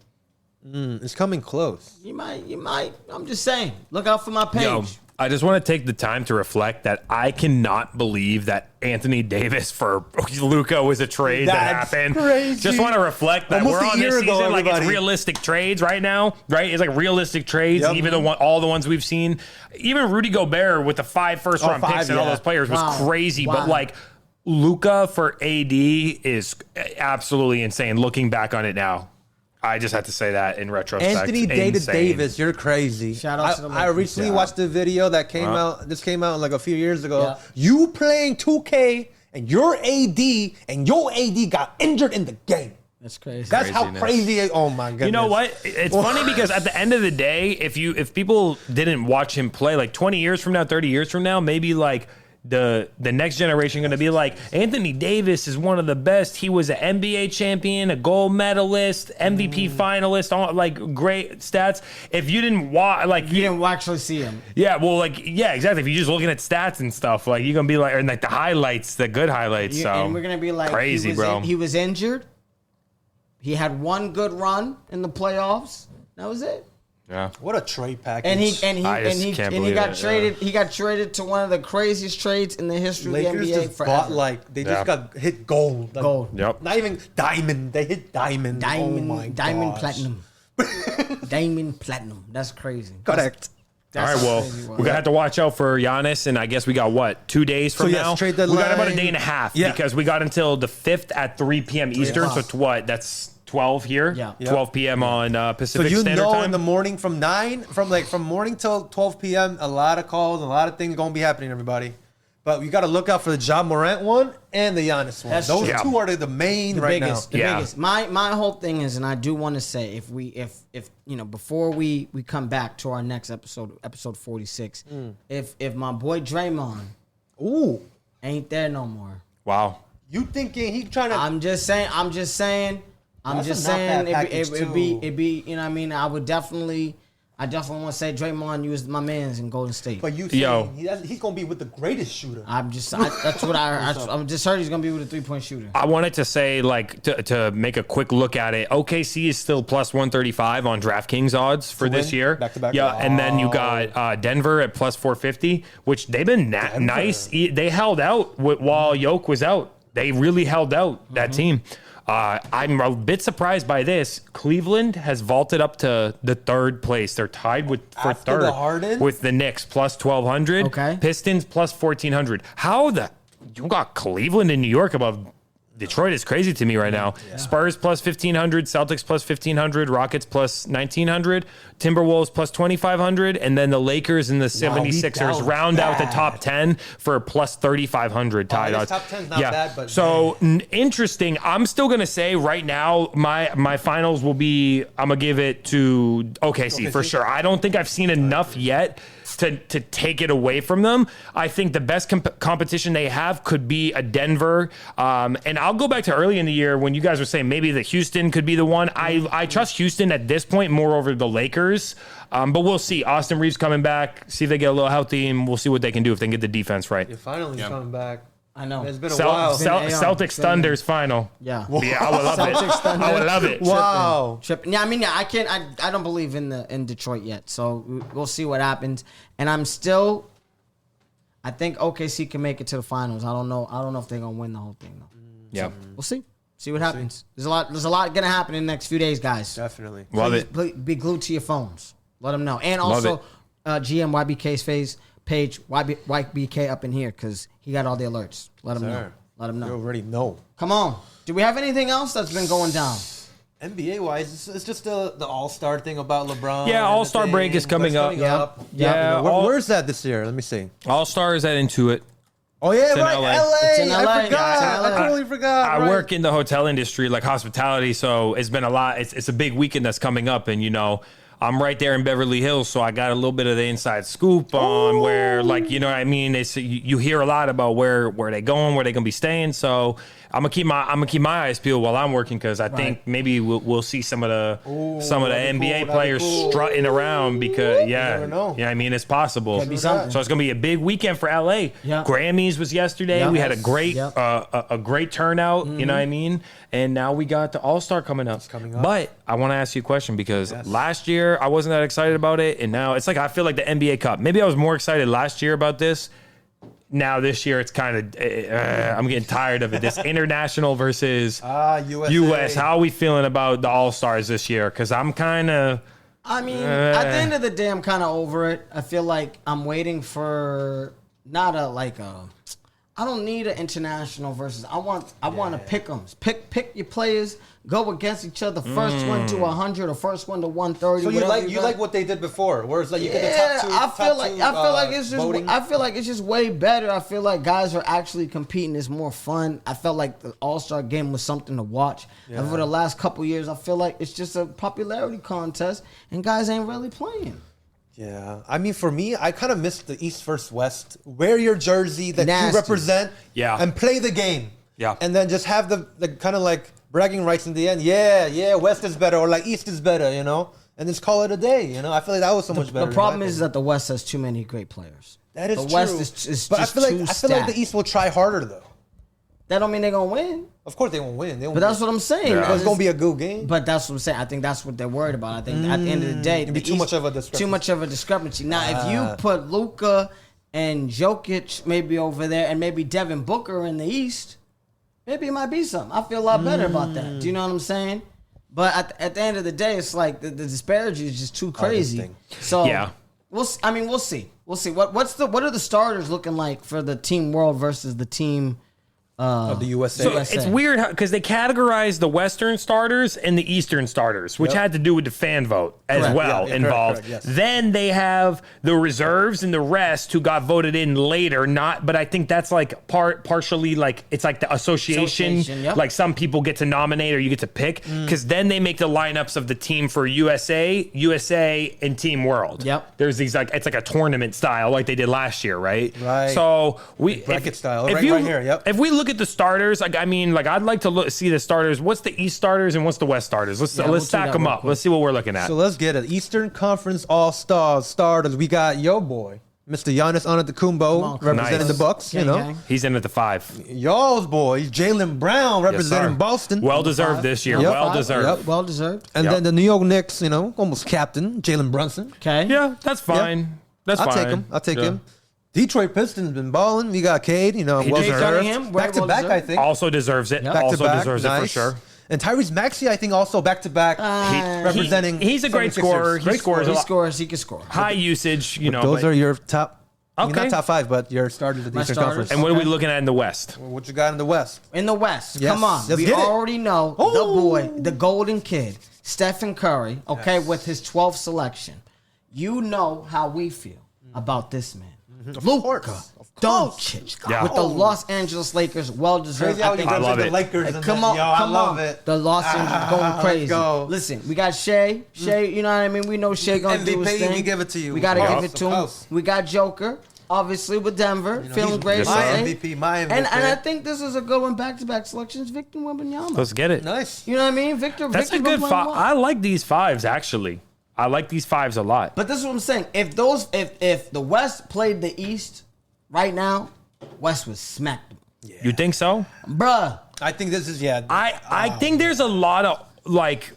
It's coming close. you might. I'm just saying. Look out for my page. Yo, I just want to take the time to reflect that I cannot believe that Anthony Davis for Luka was a trade that That's happened. crazy. Just want to reflect that Almost we're a on this year ago, season like it's everybody. realistic trades right now, right? It's like realistic trades. Yep. Even all the ones we've seen, even Rudy Gobert with the 5 first-round 5, picks and all yeah. those players was Wow. crazy. Wow. But like Luka for AD is absolutely insane. Looking back on it now. I just had to say that in retrospect. Anthony dated Insane. Davis. You're crazy. Shout out to the I Lakers. recently Yeah. watched the video that came out. This came out like a few years ago. Yeah. You playing 2K and your AD and your AD got injured in the game. That's crazy. That's how Craziness. crazy. Oh my goodness. You know what? It's funny because at the end of the day, if people didn't watch him play, like 20 years from now, 30 years from now, maybe like the next generation going to be like, Anthony Davis is one of the best. He was an NBA champion, a gold medalist, MVP finalist, all like great stats. If you didn't watch, like You didn't actually see him. yeah, well, like yeah, exactly. If you're just looking at stats and stuff, like you're gonna be like, and like the highlights, the good highlights. So And we're gonna be like, crazy, bro. He was injured. He had one good run in the playoffs. That was it. yeah. What a trade package. And he I just can't believe got it, traded. He got traded to one of the craziest trades in the history Lakers of the NBA just forever. bought like they Yeah. just got hit gold. Like, Gold. Yep. Not even diamond. They hit diamond. Diamond, Oh my diamond gosh. platinum. Diamond platinum. That's crazy. Correct. All right, well, crazy one. we're gonna have to watch out for Giannis, and I guess we got what 2 days from So, yes, now. trade We got about a deadline. day and a half Yeah. because we got until the 5th at 3 p.m. Eastern. So o'clock. to what? That's 12 here. Yeah. 12 p.m. on So Pacific you Standard know Time. in the morning from morning till 12 p.m. a lot of calls, a lot of things gonna be happening, everybody. But you got to look out for the Ja Morant one and the Giannis one. That's Those true. two are the main The right biggest, now. the Yeah. biggest. My whole thing is, and I do want to say, if you know, before we come back to our next episode 46, if my boy Draymond Ooh, ain't there no more, wow. you thinking he trying to? I'm just saying. That's a knockback package, It'd be. You know what I mean? I definitely want to say Draymond used my man's in Golden State. but you Yo. saying he's gonna be with the greatest shooter. That's what I'm just heard he's gonna be with a 3-point shooter. I wanted to say, like, to make a quick look at it. OKC is still plus 135 on DraftKings odds for this win? year. Back-to-back? Yeah, and then you got Denver at plus 450, which they've been nice. They held out while Yoke was out. They really held out, that team. I'm a bit surprised by this. Cleveland has vaulted up to the 3rd place. They're tied for After 3rd the Harden? with the Knicks plus 1,200. Okay. Pistons plus 1,400. How you got Cleveland and New York above Detroit is crazy to me right now. Yeah. Spurs plus 1,500, Celtics plus 1,500, Rockets plus 1,900, Timberwolves plus 2,500, and then the Lakers and the 76ers round out the top 10 for plus 3,500 tied odds. Top 10 is not bad, but so interesting. I'm still gonna say right now my finals will be. I'm gonna give it to OKC for sure. I don't think I've seen enough yet to take it away from them. I think the best competition they have could be a Denver. And I'll go back to early in the year when you guys were saying maybe the Houston could be the one. I trust Houston at this point more over the Lakers. But we'll see. Austin Reeves coming back, see if they get a little healthy, and we'll see what they can do if they can get the defense right. You're finally coming back. I know. It's been a while. Celtics Thunder's final. Yeah. Yeah, I would love it. I would love it. Wow. Tripping. Yeah, I mean, I don't believe in Detroit yet. So we'll see what happens. And I think OKC can make it to the finals. I don't know if they're gonna win the whole thing though. Yeah. So we'll see. See what happens. There's a lot gonna happen in the next few days, guys. Definitely. Love it. Be glued to your phones. Let them know. And also GM YBK's page YBK up in here because he got all the alerts. Let him know. Let him know. You already know. Come on. Do we have anything else that's been going down? NBA wise, it's just the All-Star thing about LeBron. Yeah, All-Star break is coming up. Yeah. Where's that this year? Let me see. All-Star is at Intuit. Oh yeah, right. LA. It's in LA. I forgot. Yeah, I totally forgot. I work in the hotel industry, like hospitality, so it's been a lot. It's a big weekend that's coming up, and I'm right there in Beverly Hills, so I got a little bit of the inside scoop on where, like, you know what I mean? You hear a lot about where they going, where they gonna be staying. So I'm gonna keep my eyes peeled while I'm working because I think maybe we'll see some of the NBA players strutting around because I mean it's possible. So it's gonna be a big weekend for LA. Yeah. Grammys was yesterday. We had a great a great turnout. You know what I mean? And now we got the All-Star coming up. But I want to ask you a question because last year I wasn't that excited about it, and now it's like I feel like the NBA Cup. Maybe I was more excited last year about this. Now this year it's kind of I'm getting tired of it. This international versus US. How are we feeling about the All-Stars this year? Because I'm kind of. I mean, at the end of the day, I'm kind of over it. I feel like I'm waiting for not I don't need an international versus. I want to pick them. Pick your players. Go against each other. First one to 100 or first one to 130. So you like what they did before, where it's like you get the top two. I feel like it's just way better. I feel like guys are actually competing. It's more fun. I felt like the All-Star game was something to watch. And for the last couple years, I feel like it's just a popularity contest, and guys ain't really playing. Yeah, I mean, for me, I kind of miss the East versus West. Wear your jersey that you represent, and play the game. Yeah, and then just have the kind of like bragging rights in the end. Yeah, West is better, or like East is better, and just call it a day. I feel like that was so much better. The problem is that the West has too many great players. That is true. The West is but just I feel like the East will try harder though. That don't mean they're gonna win. Of course they won't win. But that's what I'm saying. Yeah. It's gonna be a good game. But that's what I'm saying. I think that's what they're worried about. I think at the end of the day, it'd be too much of a discrepancy. Now, if you put Luka and Jokic maybe over there, and maybe Devin Booker in the East, maybe it might be something. I feel a lot better about that. Do you know what I'm saying? But at the end of the day, it's like the disparity is just too crazy. So we'll see. We'll see. What are the starters looking like for the Team World versus the team of the USA. So it's weird because they categorized the Western starters and the Eastern starters, which had to do with the fan vote as involved. Correct, yes. Then they have the reserves and the rest who got voted in later. But I think that's like partially like it's like the association. Like some people get to nominate or you get to pick because then they make the lineups of the team for USA, and Team World. Yep. There's these like it's like a tournament style like they did last year, right? Right. So bracket style. Right here. Yep. If we look at the starters, I'd like to see the starters. What's the East starters and what's the West starters? Let's stack them up. Let's see what we're looking at. So let's get it. Eastern Conference All-Stars starters. We got your boy, Mr. Giannis Antetokounmpo, representing the Bucks. He's in at the 5. Y'all's boy, Jaylen Brown, representing Boston. Well deserved this year. Well deserved. And then the New York Knicks, almost captain, Jalen Brunson. Okay. Yeah, that's fine. I'll take him. Detroit Pistons been balling. We got Cade, well deserved. Back to back, I think. Also deserves it. Back to back, deserves it for sure. And Tyrese Maxey, I think, also back to back, representing. He's a great scorer. He scores. He can score. High usage. Those are your top. You're not top 5, but you're starters of the Eastern starters. Conference. And what are we looking at in the West? What you got in the West? In the West, Yes. come on. Let's We get it. already know the boy, the golden kid, Stephen Curry, okay, with his 12th selection. You know how we feel about this man. Luka Doncic Yeah. with the Los Angeles Lakers, well-deserved. Crazy how you I love the it. Lakers. Hey, and come then- on, Yo, I come love on. it. The Los Angeles going crazy. go. Listen, we got Shea. Shea, you know what I mean? We know Shea gonna do his MVP, thing. we give it to you. We gotta Yeah. give it to Of him. course. We got Joker, obviously with Denver, feeling he's great. my today. MVP, my MVP. And I think this is a good one. Back-to-back selections. Victor Wembanyama. Let's get it. Nice. You know what I mean? Victor. That's Victor a good been 5. playing well. I like these 5s, actually. I like these 5s a lot. But this is what I'm saying. If the West played the East right now, West would smack them. You think so? Bruh. I think this is, I think there's a lot of, like,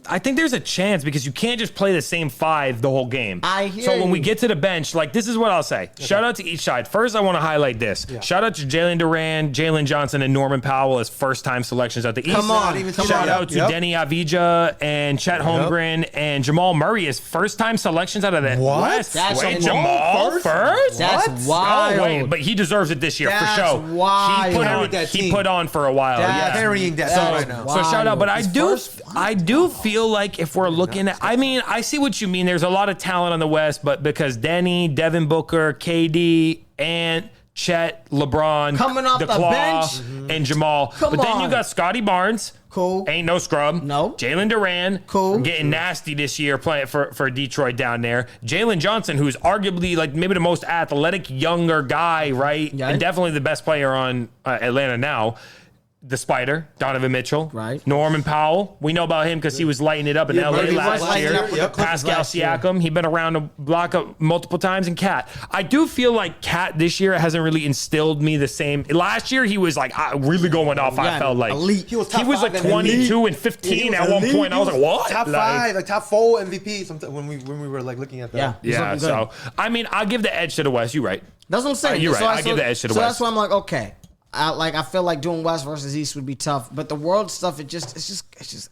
I think there's a chance because you can't just play the same 5 the whole game. I hear So when we you. get to the bench, like, this is what I'll say. Shout out to each side. First, I want to highlight this. Shout out to Jalen Duran, Jalen Johnson, and Norman Powell as first-time selections at the East. Come on. Not even Shout Yep, out to yep. Denny Avdija and Chet Holmgren and Jamal Murray as first-time selections out of the What? West. That's Wait, a Jamal first? That's What? wild. No way, but he deserves it this year That's for sure. wild. He put Carried on. that He team. put on for a while. That's yeah. carrying that That's right now. So shout out, but wild. I do feel like if we're looking at, I mean, I see what you mean. There's a lot of talent on the West, but because Denny, Devin Booker, KD, and Chet, LeBron, Coming off the Claw, bench. and Jamal. Come but then you on. got Scotty Barnes. Cool. Ain't no scrub. No. Jalen Duran. Cool. Getting nasty this year playing for Detroit down there. Jalen Johnson, who's arguably like maybe the most athletic younger guy, right? Yeah. And definitely the best player on Atlanta now. The Spider, Donovan Mitchell. Right. Norman Powell. We know about him because he was lighting it up in LA he was last lighting year. it up with the Clippers Pascal last year. Siakam. He's been around the block multiple times. And Cat. I do feel like Cat this year hasn't really instilled me the same. Last year, he was like really going off, I Yeah, felt like. elite. He was top like 5 and 22 and 15 at one point. I was like, what? Top 5, like top 4 MVP. Sometimes when we were like looking at that. Yeah. He's Yeah, looking good. so, I mean, I'll give the edge to the West. You're right. That's what I'm saying. You're right. I give the edge to the so West. that's why I'm like, okay. I feel like doing West versus East would be tough, but the world stuff, it's just.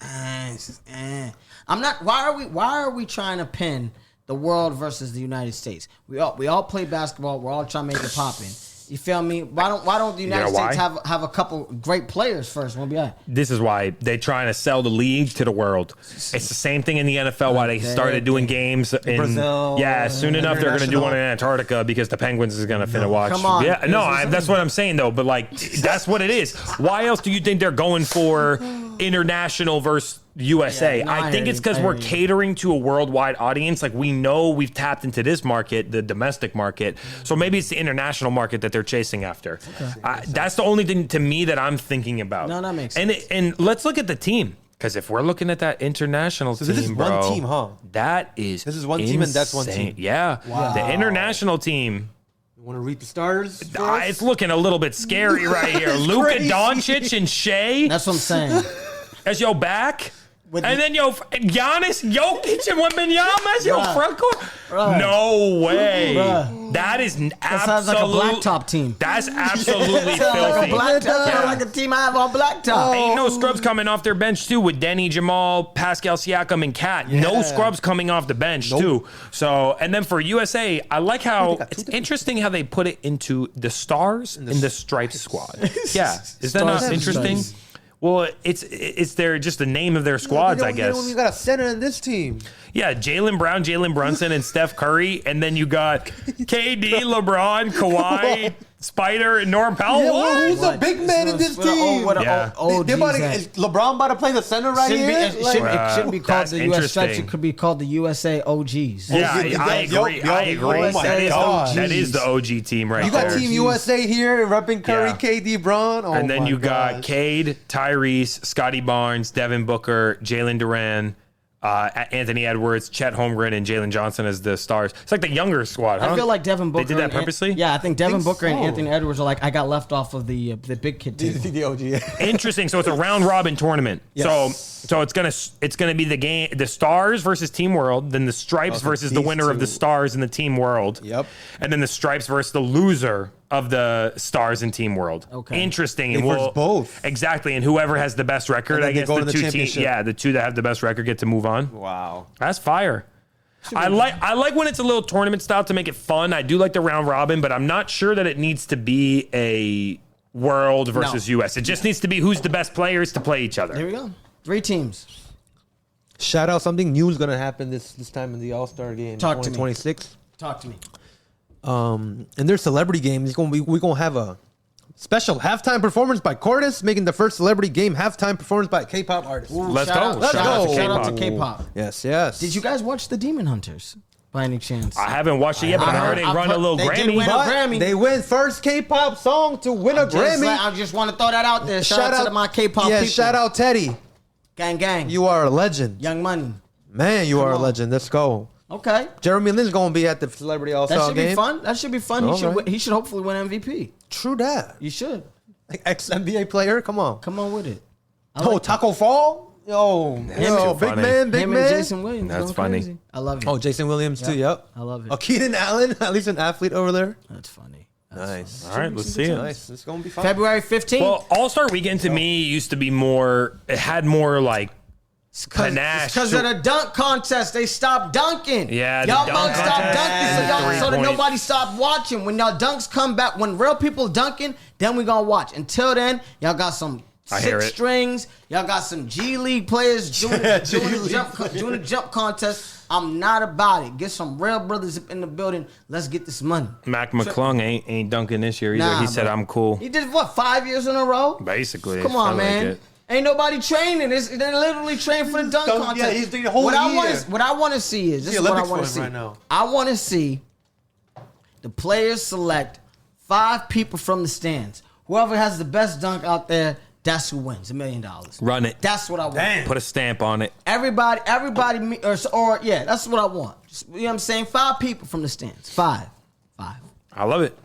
I'm not. Why are we trying to pin the world versus the United States? We all play basketball. We're all trying to make it poppin'. You feel me? Why don't the United know States why? have a couple great players first? We'll be all right. This is why they're trying to sell the league to the world. It's the same thing in the NFL. Why they started doing games in Brazil, Yeah, soon enough they're going to do one in international. Antarctica because the Penguins is going to finna watch. Come on. Yeah, no, that's what I'm saying though. But like, that's what it is. Why else do you think they're going for international versus USA? Yeah, no, I think it's because I we're hear you. catering to a worldwide audience. Like we know we've tapped into this market, the domestic market. So maybe it's the international market that they're chasing after. That's the only thing to me that I'm thinking about. No, that makes And let's look at the team. Because if we're looking at that international team, this is one bro, team, huh? That is This is one team and that's one insane. team. Yeah. The international team. You want to read the stars? It's looking a little bit scary right here. Luka crazy. Doncic and Shea That's what I'm saying. as your back. With And the- then Giannis, Jokic, and Wembanyama as your Bruh. front court. Bruh. No way. Bruh. That is That sounds like a blacktop team. That's absolutely Sounds like filthy. a blacktop. Yeah. Sounds like a team I have on blacktop. Ain't no scrubs coming off their bench too with Denny, Jamal, Pascal Siakam, and Kat. No scrubs coming off the bench too. So, and then for USA, I like how it's interesting how they put it into the Stars and the Stripes squad. Yeah, is that not Stars and interesting? Stripes. Well, it's their just the name of their squads, I guess. You got a center in this team. Yeah, Jaylen Brown, Jalen Brunson, and Steph Curry, and then you got KD, LeBron, Kawhi, Spider, and Norm Powell. Yeah, What? who's the big man in this team? Yeah. They're about to- is LeBron about to play the center right Shouldn't be, here? it, shouldn't, it shouldn't be called That's the U.S. Stripes. interesting. It could be called the USA OGs. Yeah, I Yo, agree. yo, I agree. oh my God. That is the OG team right You got there. Team USA here, repping Curry, Yeah. KD, Braun. Oh And then my you got gosh. Cade, Tyrese, Scotty Barnes, Devin Booker, Jalen Duran, Anthony Edwards, Chet Holmgren, and Jalen Johnson as the stars. It's like the younger squad, huh? I feel like Devin Booker. They did that and purposely? Yeah, I think Devin Booker and so. Anthony Edwards are like, I got left off of the big kid team. the OG. Interesting. So it's a round robin tournament. Yes. So it's gonna be the Stars versus Team World, then the Stripes versus the these winner of the two. Stars and the Team World. Yep. And then the Stripes versus the loser of the Stars and Team World. Okay. Interesting. They And verse both. Exactly. And whoever has the best record, And then I they guess go the to the two teams. championship. Yeah, the two that have the best record get to move on. Wow. That's fire. I like when it's a little tournament style to make it fun. I do like the round robin, but I'm not sure that it needs to be a world versus US. It just needs to be who's the best players to play each other. There we go. 3 teams. Shout out, something new is gonna happen this time in the All-Star game. Talk to me. 2026. Talk to me. And their celebrity game is we're gonna have a special halftime performance by Cordis, making the first celebrity game halftime performance by a K-pop artist. Let's Shout go. out- Shout out K-pop. to K-pop. Yes. Did you guys watch the Demon Hunters by any chance? I haven't watched it yet, but I heard they run a little they did Grammy. win a But Grammy. they win first K-pop song to win a Grammy. I just want to throw that out there. Shout out to my K-pop people. shout out Teddy. Gang. You are a legend. Young Money. Man, you are a on. legend. Let's go. Okay. Jeremy Lin's gonna be at the Celebrity That All-Star should game. be fun. That should be fun. All He should right. he should hopefully win MVP. True that. You should. Like ex-NBA player. Come on. Come on with it. I Oh, like Taco Fall. Yo, too big funny. man, big him man. and Jason Williams. That's going funny. Crazy. I love it. Oh, Jason Williams too. Yep. I love it. Oh, Keenan Allen, at least an athlete over there. That's funny. Nice. All right, let's see it. Nice. It's gonna be fun. February 15th. Well, All-Star Weekend to me used to be more, it had more like panache. Because of the dunk contest, they stopped dunking. Yeah, the y'all dunk might stop contest dunking and the so that three-point. nobody stopped watching. When y'all dunks come back, when real people dunking, then we gonna watch. Until then, y'all got some I hear six it. strings. Y'all got some G League players doing a jump contest. I'm not about it. Get some real brothers up in the building. Let's get this money. Mac McClung ain't dunking this year either. Nah, He said, bro. I'm cool. He did what, 5 years in a row? Basically. Come on, felt like man. it. Ain't nobody training. They literally train for the dunk Dunk, contest. yeah, he's doing the whole what I year. want to see is this The is what I Olympics want for to him see. right now. I want to see the players select 5 people from the stands. Whoever has the best dunk out there, that's who wins $1 million. Run it. That's what I want. Put a stamp on it. Everybody, or yeah, that's what I want. Just, you know what I'm saying? 5 people from the stands. 5. I love it.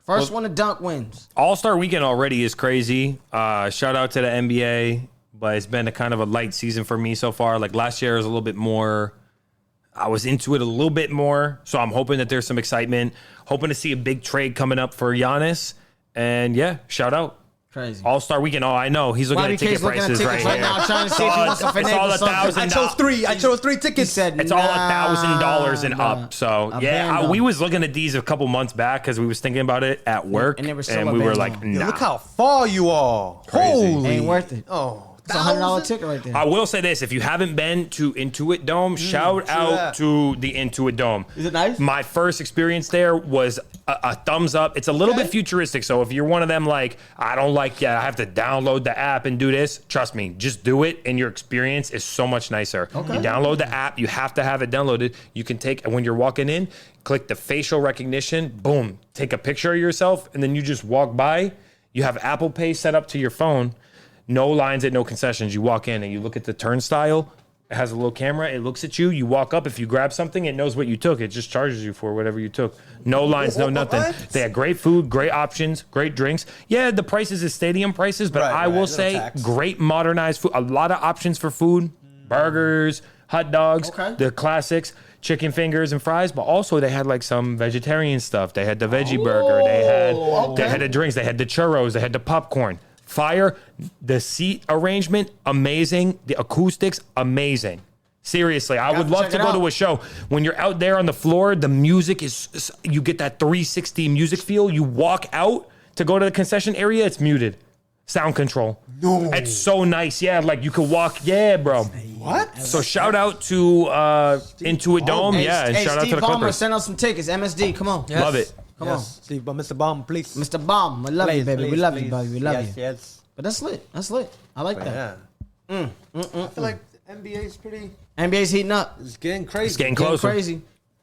First one to dunk wins. All-Star Weekend already is crazy. Shout out to the NBA, but it's been a kind of a light season for me so far. Like last year was a little bit more, I was into it a little bit more. So I'm hoping that there's some excitement. Hoping to see a big trade coming up for Giannis. And yeah, shout out. Crazy. All-Star Weekend. Oh, I know. He's looking Bobby at ticket K's looking at prices tickets right right here. now, trying to see if he wants to It's finagle all something. $1,000. I chose 3 He tickets. said It's all $1,000 and nah, up. So a yeah, bando. we was looking at these a couple months back because we was thinking about it at work, And they were still and a we were bando. like, Yo, nah. look how far you are. Crazy. Holy. Ain't worth it. Oh, It's a $100 ticket right there. I will say this: if you haven't been to Intuit Dome, shout out that. to the Intuit Dome. Is it nice? My first experience there was a thumbs up. It's a little Okay. bit futuristic, so if you're one of them like, I don't like, I have to download the app and do this, trust me, just do it, and your experience is so much nicer. Okay. You download the app, you have to have it downloaded. You can take, when you're walking in, click the facial recognition, boom, take a picture of yourself, and then you just walk by. You have Apple Pay set up to your phone. No lines at no concessions. You walk in and you look at the turnstile. It has a little camera. It looks at you. You walk up. If you grab something, it knows what you took. It just charges you for whatever you took. No lines, no nothing. What? They had great food, great options, great drinks. Yeah, the prices is stadium prices, but Right, I right. will Little say tax. great modernized food. A lot of options for food. Burgers, hot dogs, Okay. the classics, chicken fingers and fries, but also they had like some vegetarian stuff. They had the veggie burger. They had the drinks. They had the churros. They had the popcorn. Fire. The seat arrangement, amazing. The acoustics, amazing. Seriously, I would to love check to it go out. to a show. When you're out there on the floor, the music is, you get that 360 music feel. You walk out to go to the concession area, it's muted. Sound control. No. It's so nice. Yeah, like you could walk. Yeah, bro. What? So shout out to Intuit Dome. Yeah, and shout out Steve to the Ballmer, Clippers. send us some tickets. MSD, come on. Love it. Come on. Steve, Mr. Bomb, please. Mr. Bomb, I love you, Please, baby. We please, love you, please. baby. We love Yes, you. yes. But that's lit. That's lit. I like that. Yeah. I feel like NBA is pretty. NBA's heating up. It's getting crazy. It's getting Getting closer. crazy.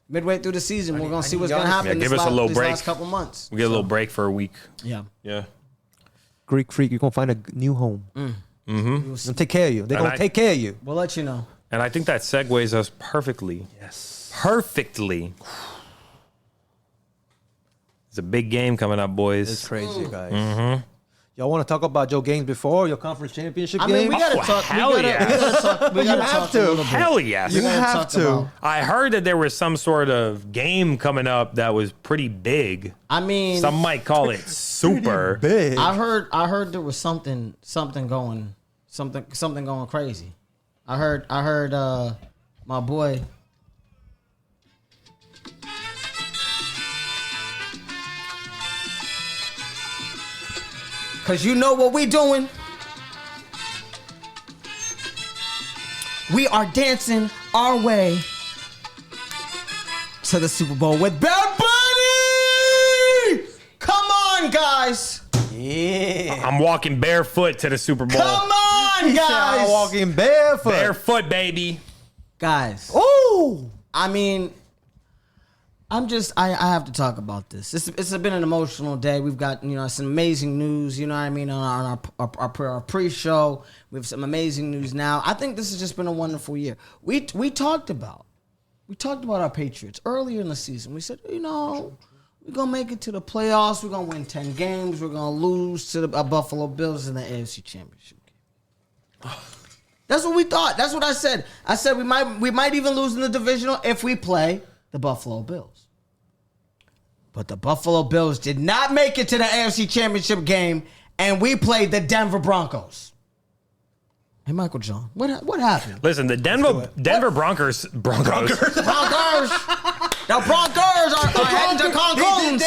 Midway through the season, we're gonna I see need what's Giannis. gonna happen. Yeah, this give us a little these break. last couple months. We get a little break for a week. Yeah. Yeah. Greek freak, you're gonna find a new home. They'll take care of you. They're And gonna take care of you. We'll let you know. And I think that segues us perfectly. Yes. Perfectly. It's a big game coming up, boys. It's crazy, guys. Y'all want to talk about Joe Gaines before your conference championship I game? mean, we gotta Oh, talk. hell We yeah. gotta talk. We gotta have talk to. a little bit. Hell yes. You gotta have talk to. about- I heard that there was some sort of game coming up that was pretty big. I mean, Some might call it super. Big. I heard there was something going crazy. I heard my boy Because you know what we doing? We are dancing our way to the Super Bowl with Bad Bunny! Come on, guys. Yeah. I'm walking barefoot to the Super Bowl. Come on, guys. I'm walking barefoot. Barefoot, baby. Guys. Ooh. I mean, I have to talk about this. It's been an emotional day. We've got, some amazing news, you know what I mean, on our pre-show. We have some amazing news now. I think this has just been a wonderful year. We talked about our Patriots earlier in the season. We said, we're going to make it to the playoffs. We're going to win 10 games. We're going to lose to the Buffalo Bills in the AFC Championship game. That's what we thought. That's what I said. I said we might even lose in the divisional if we play the Buffalo Bills. But the Buffalo Bills did not make it to the AFC Championship game, and we played the Denver Broncos. Hey, Michael John, what happened? Listen, the Denver Broncos. The Broncos are heading to Cancun.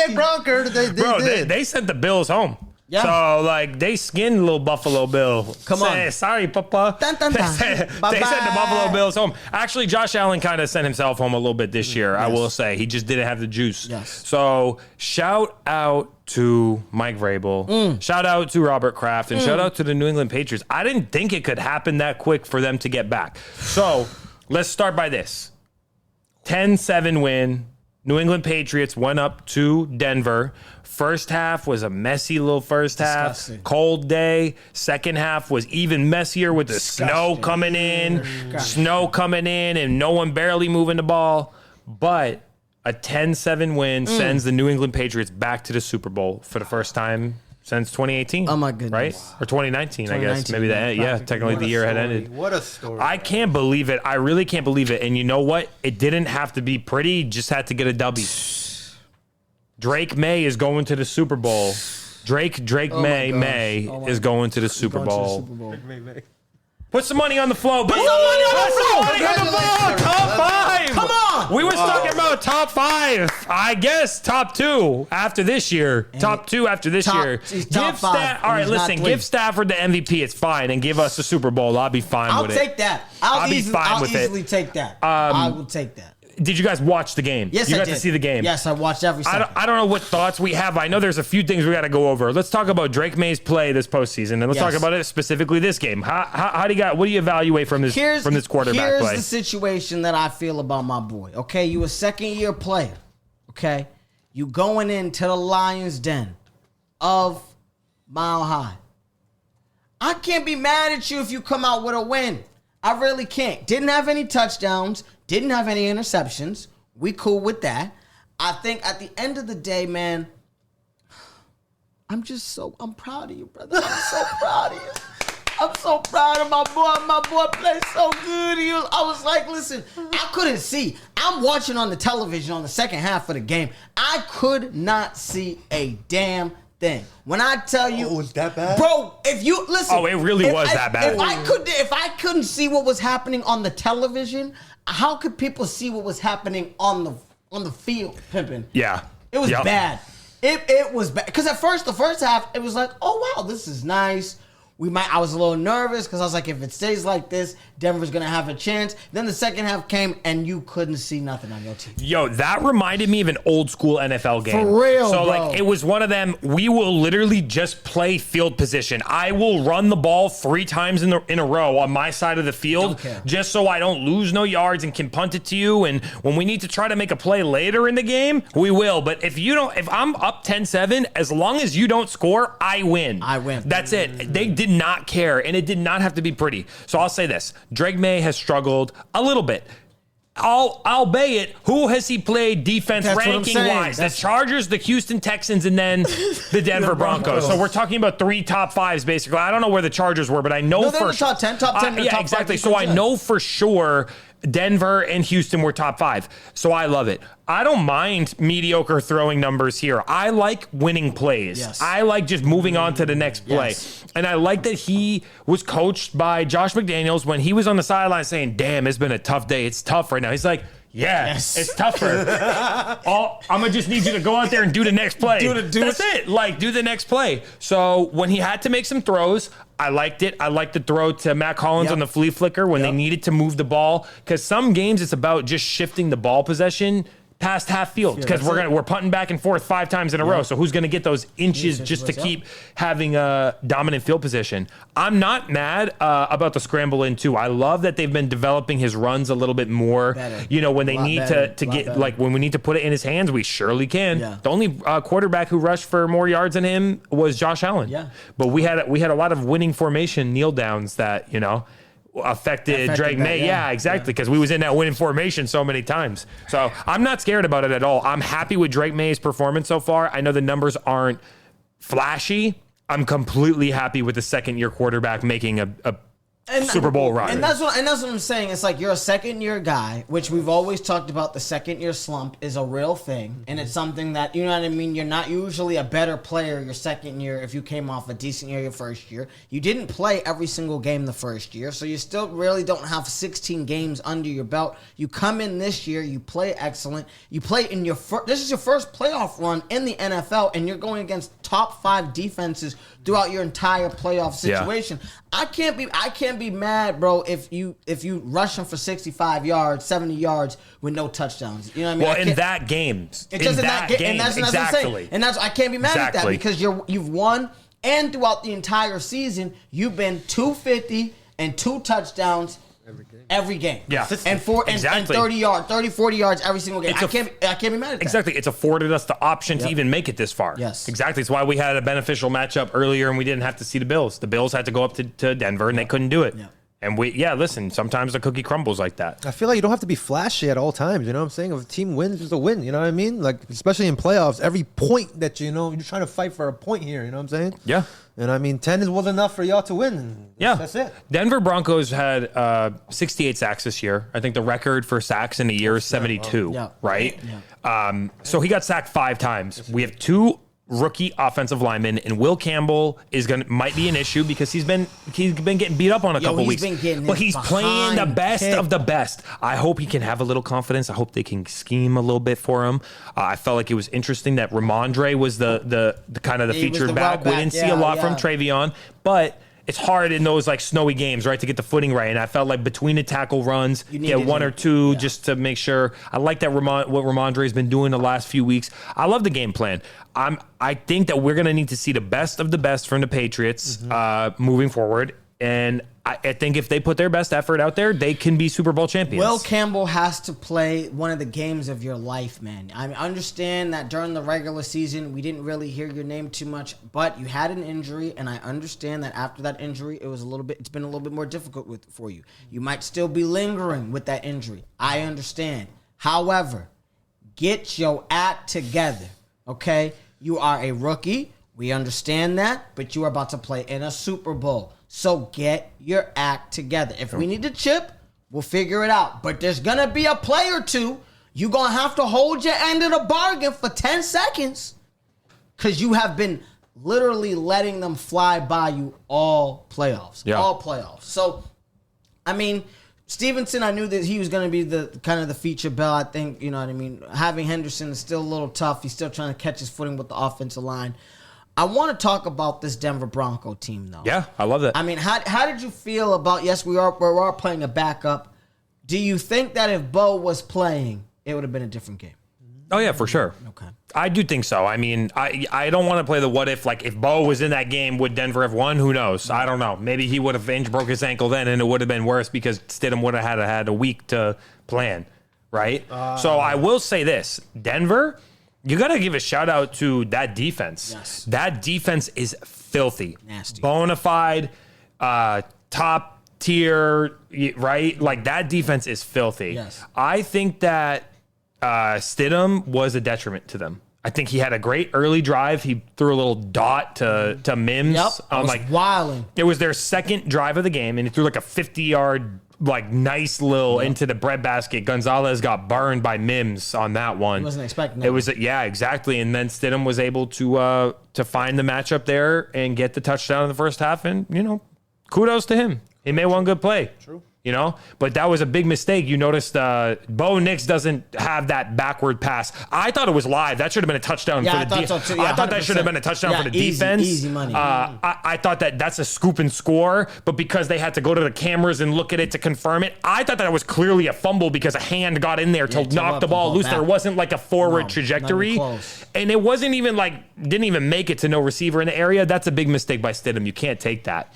They sent the Bills home. Yeah. So, they skinned little Buffalo Bill. Come on. Sorry, Papa. Dun, dun, dun. They sent the Buffalo Bills home. Actually, Josh Allen kind of sent himself home a little bit this year, I will say. He just didn't have the juice. Yes. So, shout out to Mike Vrabel. Shout out to Robert Kraft. And shout out to the New England Patriots. I didn't think it could happen that quick for them to get back. So, let's start by this. 10-7 win. New England Patriots went up to Denver. First half was a messy little first half. Cold day. Second half was even messier with the snow coming in. And no one barely moving the ball. But a 10-7 win sends the New England Patriots back to the Super Bowl for the first time since 2018. Oh, my goodness. Right? Or 2019, I guess. Maybe that. Yeah, technically the year had ended. What a story. I can't believe it. I really can't believe it. And you know what? It didn't have to be pretty. Just had to get a W. Drake May is going to the Super Bowl. Drake May is going to the Super Bowl. Put some money on the floor, baby. Top 5. Come on. We was talking about top 5. I guess top 2 after this year. Top 2 after this year. He's top 5. All right, listen. Give Stafford the MVP. It's fine, and give us the Super Bowl. I'll be fine with it. I'll take that. I'll easily take that. I will take that. Did you guys watch the game? Yes, you I got did. to see the game. Yes, I watched every second. I don't know what thoughts we have. I know there's a few things we got to go over. Let's talk about Drake May's play this postseason, and let's talk about it specifically this game. How do you got? What do you evaluate from this quarterback play? Here's the situation that I feel about my boy. Okay, you a second-year player. Okay, you going into the Lions' den of Mile High. I can't be mad at you if you come out with a win. I really can't. Didn't have any touchdowns. Didn't have any interceptions. We cool with that. I think at the end of the day, man, I'm proud of you, brother. I'm so proud of you. I'm so proud of my boy. My boy played so good. I was like, listen, I couldn't see. I'm watching on the television on the second half of the game. I could not see a damn thing. When I tell you, was that bad? Bro, if you listen. Oh, it really was that bad. If I couldn't see what was happening on the television, how could people see what was happening on the field, pimping? Yeah. It was bad. It was bad. Because at first, the first half, it was like, oh, wow, this is nice. I was a little nervous because I was like, if it stays like this, Denver's going to have a chance. Then the second half came and you couldn't see nothing on your team. Yo, that reminded me of an old school NFL game. For real, So, bro. it was one of them, we will literally just play field position. I will run the ball 3 times in a row on my side of the field just so I don't lose no yards and can punt it to you. And when we need to try to make a play later in the game, we will. But if I'm up 10-7, as long as you don't score, I win. That's it. They did not care, and it did not have to be pretty. So I'll say this. Drake May has struggled a little bit. I'll bay it. Who has he played defense ranking-wise? The Chargers, the Houston Texans, and then the Denver Broncos. So we're talking about 3 top 5s, basically. I don't know where the Chargers were, but I know they're for top 10. yeah, top exactly. 5 So I know for sure Denver and Houston were top 5. So I love it. I don't mind mediocre throwing numbers here. I like winning plays. Yes. I like just moving on to the next play. Yes. And I like that he was coached by Josh McDaniels when he was on the sideline saying, damn, it's been a tough day. It's tough right now. He's like, Yes. It's tougher. I'm gonna just need you to go out there and do the next play. That's it. Like, do the next play. So when he had to make some throws, I liked it. I liked the throw to Matt Collins on the flea flicker when they needed to move the ball. Because some games it's about just shifting the ball possession past half field, because we're punting back and forth 5 times in a row. So who's going to get those inches just to keep having a dominant field position? I'm not mad about the scramble in two. I love that they've been developing his runs a little bit more. Better. You know, when they need to get better. like when we need to put it in his hands, we surely can. Yeah. The only quarterback who rushed for more yards than him was Josh Allen. Yeah. But we had a lot of winning formation kneel downs that, you know, affected Drake that, May. Yeah, exactly. Because we was in that winning formation so many times. So I'm not scared about it at all. I'm happy with Drake May's performance so far. I know the numbers aren't flashy. I'm completely happy with the second-year quarterback making a Super Bowl run. And that's what I'm saying. It's like you're a second-year guy, which we've always talked about. The second-year slump is a real thing, and it's something that, you know what I mean, you're not usually a better player your second year if you came off a decent year your first year. You didn't play every single game the first year, so you still really don't have 16 games under your belt. You come in this year, you play excellent. You play in this is your first playoff run in the NFL, and you're going against top 5 defenses throughout your entire playoff situation. Yeah. I can't be mad, bro, if you rush him for 65 yards, 70 yards with no touchdowns. You know what I mean? Well, in that game. It's just in that game. And that's what I'm saying. And I can't be mad at that, because you've won, and throughout the entire season, you've been 250 and 2 touchdowns every game. Yeah. And 30, 40 yards every single game. I can't be mad at that. Exactly. It's afforded us the option to even make it this far. Yes. Exactly. It's why we had a beneficial matchup earlier and we didn't have to see the Bills. The Bills had to go up to Denver and they couldn't do it. Yeah. And listen, sometimes the cookie crumbles like that. I feel like you don't have to be flashy at all times. You know what I'm saying? If a team wins, it's a win. You know what I mean? Like, especially in playoffs, every point that, you know, you're trying to fight for a point here. You know what I'm saying? Yeah. And I mean, 10 was enough for y'all to win. That's it. Denver Broncos had 68 sacks this year. I think the record for sacks in a year is 72, right? Yeah. So he got sacked 5 times. We have 2 rookie offensive linemen, and Will Campbell might be an issue because he's been getting beat up on a couple weeks. But he's playing the best of the best. I hope he can have a little confidence. I hope they can scheme a little bit for him. I felt like it was interesting that Ramondre was the kind of the featured back. We didn't see a lot from Travion, but it's hard in those like snowy games, right, to get the footing right. And I felt like between the tackle runs, get 1 or 2 just to make sure. I like that what Ramondre's been doing the last few weeks. I love the game plan. I think that we're going to need to see the best of the best from the Patriots moving forward. And I think if they put their best effort out there, they can be Super Bowl champions. Will Campbell has to play one of the games of your life, man. I understand that during the regular season, we didn't really hear your name too much, but you had an injury, and I understand that after that injury, it's been a little bit more difficult for you. You might still be lingering with that injury. I understand. However, get your act together, okay? You are a rookie. We understand that, but you are about to play in a Super Bowl. So get your act together. If we need to chip, we'll figure it out. But there's going to be a play or two. You're going to have to hold your end of the bargain for 10 seconds because you have been literally letting them fly by you all playoffs. Yeah. All playoffs. So, I mean, Stevenson, I knew that he was going to be the kind of the feature bell. I think, you know what I mean? Having Henderson is still a little tough. He's still trying to catch his footing with the offensive line. I want to talk about this Denver Bronco team, though. Yeah, I love that. I mean, how did you feel about, yes, we are playing a backup. Do you think that if Bo was playing, it would have been a different game? Oh, yeah, for sure. Okay. I do think so. I mean, I don't want to play the what if. Like, if Bo was in that game, would Denver have won? Who knows? I don't know. Maybe he would have broke his ankle then, and it would have been worse because Stidham would have had a week to plan, right? So I will say this. Denver... You got to give a shout out to that defense. Yes. That defense is filthy. Nasty. Bona fide, top tier, right? Like, that defense is filthy. Yes. I think that Stidham was a detriment to them. I think he had a great early drive. He threw a little dot to Mims. Yep. I was wilding. It was their second drive of the game, and he threw like a 50-yard like nice little into the breadbasket. Gonzalez got burned by Mims on that one. He wasn't expecting that. It was exactly. And then Stidham was able to find the matchup there and get the touchdown in the first half. And kudos to him. He made one good play. True. You know, but that was a big mistake. You noticed Bo Nix doesn't have that backward pass. I thought it was live. That should have been a touchdown for the defense. I thought that should have been a touchdown for the defense. Easy money. I thought that's a scoop and score, but because they had to go to the cameras and look at it to confirm it, I thought that was clearly a fumble because a hand got in there to knock the ball loose. There wasn't like a forward trajectory. And it wasn't even didn't even make it to no receiver in the area. That's a big mistake by Stidham. You can't take that.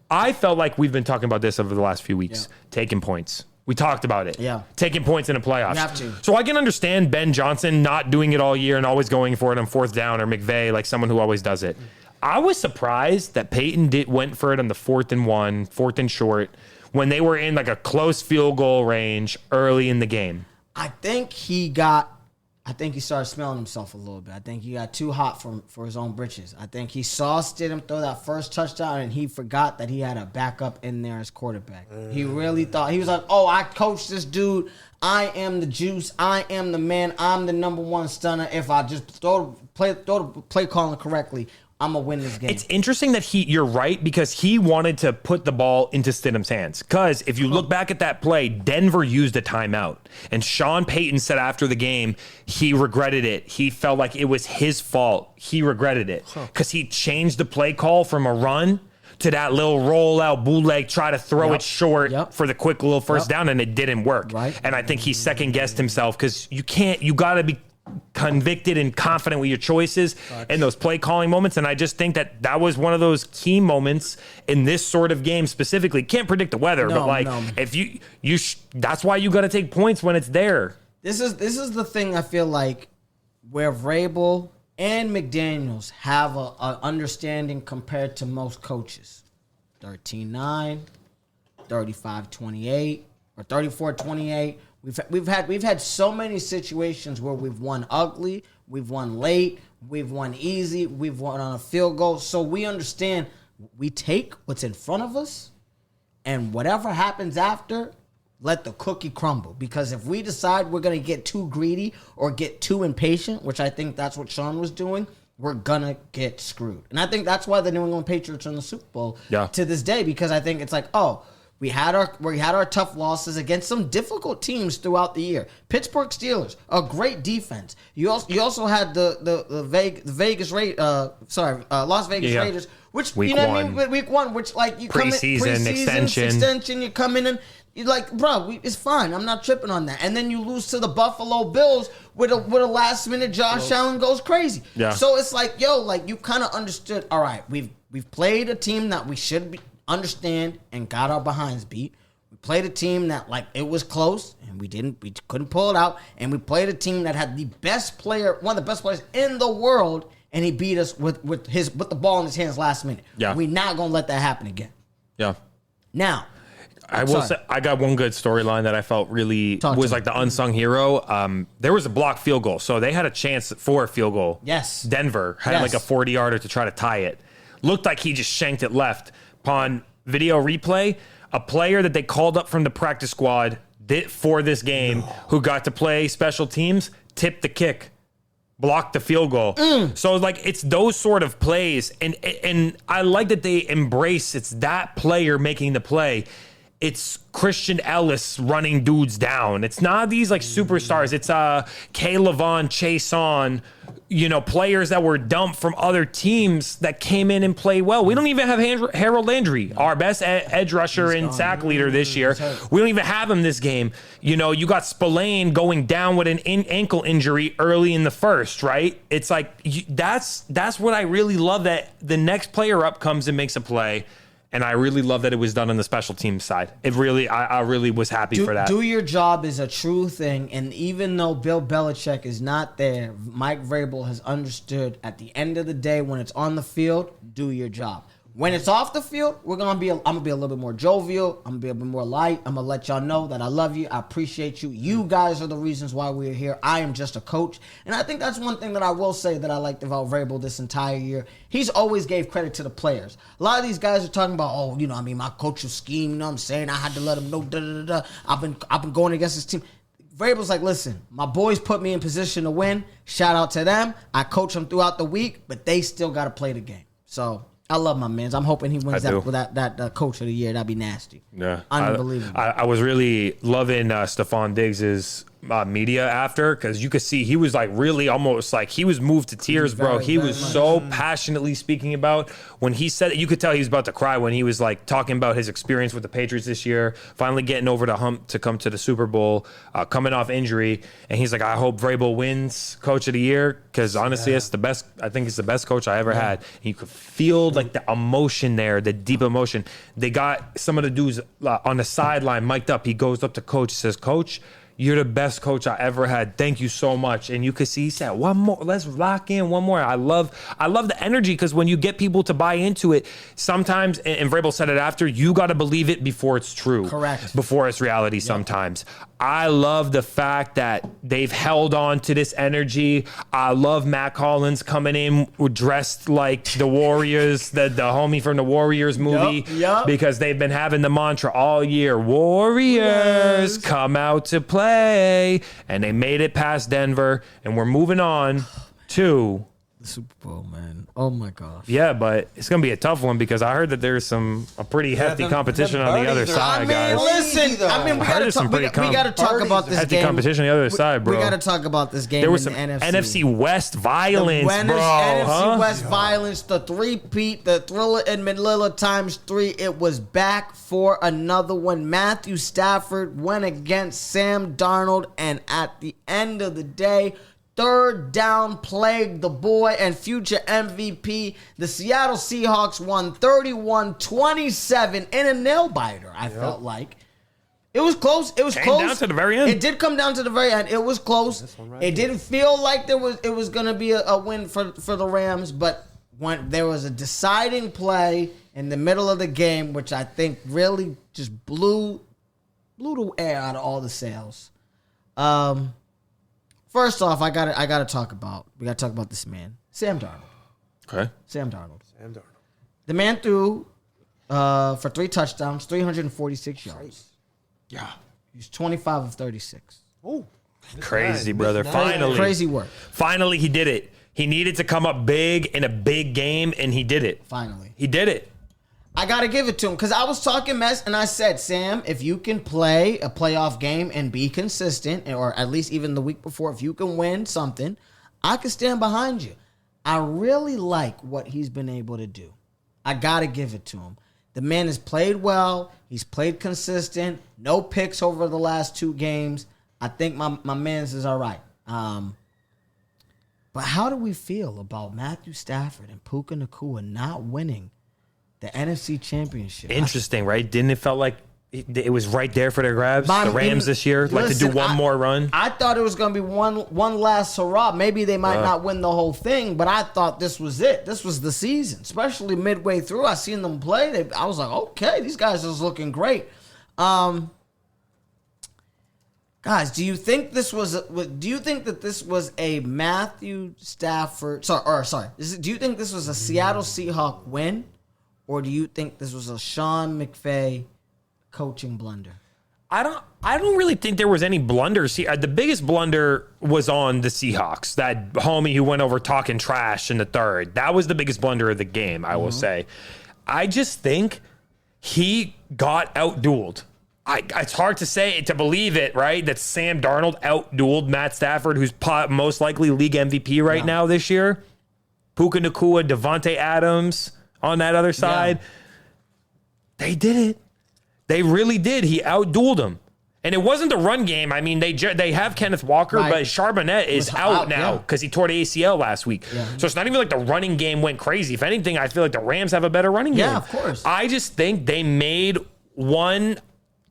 I felt like we've been talking about this over the last few weeks, taking points. We talked about it. Yeah. Taking points in the playoffs. You have to. So I can understand Ben Johnson not doing it all year and always going for it on fourth down, or McVay, like someone who always does it. I was surprised that Peyton went for it on the 4th and 1, 4th and short, when they were in like a close field goal range early in the game. I think he started smelling himself a little bit. I think he got too hot for his own britches. I think he saw Stidham throw that first touchdown, and he forgot that he had a backup in there as quarterback. He really thought, he was like, oh, I coached this dude. I am the juice. I am the man. I'm the number one stunner. If I just throw the play calling correctly, I'm going to win this game. It's interesting that you're right, because he wanted to put the ball into Stidham's hands. Because if you look back at that play, Denver used a timeout. And Sean Payton said after the game, he regretted it. He felt like it was his fault. He regretted it. Because he changed the play call from a run to that little rollout bootleg, try to throw it short for the quick little first down, and it didn't work. Right. And I think he second-guessed himself, because you got to be convicted and confident with your choices in those play calling moments. And I just think that was one of those key moments in this sort of game specifically. Can't predict the weather, but if that's why you got to take points when it's there. This is the thing I feel like where Vrabel and McDaniels have a understanding compared to most coaches. 13-9, 35-28, or 34-28. We've had so many situations where we've won ugly, we've won late, we've won easy, we've won on a field goal. So we understand we take what's in front of us, and whatever happens after, let the cookie crumble. Because if we decide we're going to get too greedy or get too impatient, which I think that's what Sean was doing, we're going to get screwed. And I think that's why the New England Patriots are in the Super Bowl to this day, because I think it's like, we had our tough losses against some difficult teams throughout the year. Pittsburgh Steelers, a great defense. You also had the Las Vegas Raiders, which week one, which like you come in preseason extension, you come in and you're like, bro, it's fine. I'm not tripping on that. And then you lose to the Buffalo Bills with a last minute Josh Allen goes crazy. Yeah. So it's like, you kind of understood. All right, we've played a team that we should understand and got our behinds beat. We played a team that it was close and we couldn't pull it out. And we played a team that had one of the best players in the world, and he beat us with the ball in his hands last minute. Yeah. We're not gonna let that happen again. Yeah. Now, I will say I got one good storyline that I felt really was like the unsung hero. There was a blocked field goal, so they had a chance for a field goal. Yes. Denver had like a 40-yarder to try to tie it. Looked like he just shanked it left. Upon video replay, a player that they called up from the practice squad for this game, who got to play special teams, tipped the kick, blocked the field goal. So it's those sort of plays, and I like that they embrace it's that player making the play. It's Christian Ellis running dudes down. It's not these superstars. It's K-Lavon, Chason, players that were dumped from other teams that came in and played well. We don't even have Harold Landry, our best edge rusher and sack leader this year. We don't even have him this game. You got Spillane going down with an ankle injury early in the first, right? It's that's what I really love, that the next player up comes and makes a play. And I really love that it was done on the special teams side. I really was happy for that. Do your job is a true thing. And even though Bill Belichick is not there, Mike Vrabel has understood at the end of the day, when it's on the field, do your job. When it's off the field, I'm gonna be a little bit more jovial. I'm gonna be a bit more light. I'm gonna let y'all know that I love you. I appreciate you. You guys are the reasons why we're here. I am just a coach. And I think that's one thing that I will say that I liked about Vrabel this entire year. He's always gave credit to the players. A lot of these guys are talking about, my coach was scheme, what I'm saying? I had to let him know, I've been going against this team. Vrabel's like, listen, my boys put me in position to win. Shout out to them. I coach them throughout the week, but they still got to play the game. So I love my man. I'm hoping he wins I do. that coach of the year. That'd be nasty. Yeah, Unbelievable. I was really loving Stephon Diggs's media after, because you could see he was like really almost like he was moved to tears, bro. He was so passionately speaking about when he said it. You could tell he was about to cry when he was like talking about his experience with the Patriots this year, finally getting over the hump to come to the Super Bowl, coming off injury, and he's like, I hope Vrabel wins Coach of the Year, because honestly, it's the best. I think it's the best coach I ever had. And you could feel like the emotion there, the deep emotion. They got some of the dudes on the sideline mic'd up. He goes up to Coach, says, Coach, you're the best coach I ever had. Thank you so much. And you could see he said, one more. Let's lock in one more. I love the energy, because when you get people to buy into it, sometimes, and Vrabel said it after, you got to believe it before it's true. Correct. Before it's reality sometimes. I love the fact that they've held on to this energy. I love Matt Collins coming in dressed like the Warriors, the homie from the Warriors movie, because they've been having the mantra all year, Warriors come out to play, and they made it past Denver, and we're moving on to the Super Bowl, man. Oh my gosh. Yeah, but it's gonna be a tough one, because I heard that there's a pretty hefty competition on the other side, guys. Listen, we gotta talk about this hefty game. competition on the other side, bro. We gotta talk about this game. There was some in the NFC West violence, bro. NFC West violence, the three-peat, the Thriller and Manila times 3. It was back for another one. Matthew Stafford went against Sam Darnold, and at the end of the day, third down plagued the boy and future MVP. The Seattle Seahawks won 31-27 in a nail-biter, I felt like. It was close. It was close. Came down to the very end. It did come down to the very end. It was close. It didn't feel like it was going to be a win for the Rams, but when there was a deciding play in the middle of the game, which I think really just blew the air out of all the sails. First off, we gotta talk about this man, Sam Darnold. Okay. Sam Darnold. The man threw for 3 touchdowns, 346 yards. Yeah. He's 25 of 36. Oh, crazy, brother. Finally. Crazy work. Finally, he did it. He needed to come up big in a big game, and he did it. Finally. He did it. I got to give it to him, because I was talking mess, and I said, Sam, if you can play a playoff game and be consistent, or at least even the week before, if you can win something, I can stand behind you. I really like what he's been able to do. I got to give it to him. The man has played well. He's played consistent. No picks over the last 2 games. I think my man's is all right. But how do we feel about Matthew Stafford and Puka Nacua not winning the NFC Championship? Interesting, right? Didn't it felt like it was right there for their grabs? The Rams this year, like to do one more run. I thought it was going to be one last hurrah. Maybe they might not win the whole thing, but I thought this was it. This was the season, especially midway through. I seen them play. I was like, okay, these guys are looking great. Guys, do you think this was? Do you think that this was a Matthew Stafford? Sorry. Do you think this was a Seattle Seahawks win? Or do you think this was a Sean McVay coaching blunder? I don't really think there was any blunders. The biggest blunder was on the Seahawks. That homie who went over talking trash in the third. That was the biggest blunder of the game, I will say. I just think he got outdueled. It's hard to believe it, right? That Sam Darnold outdueled Matt Stafford, who's most likely league MVP right now this year. Puka Nacua, Devontae Adams on that other side. They did it. They really did. He outdueled him. And it wasn't the run game. I mean, they have Kenneth Walker, but Charbonnet is out now because he tore the ACL last week. Yeah. So it's not even like the running game went crazy. If anything, I feel like the Rams have a better running game. Yeah, of course. I just think they made one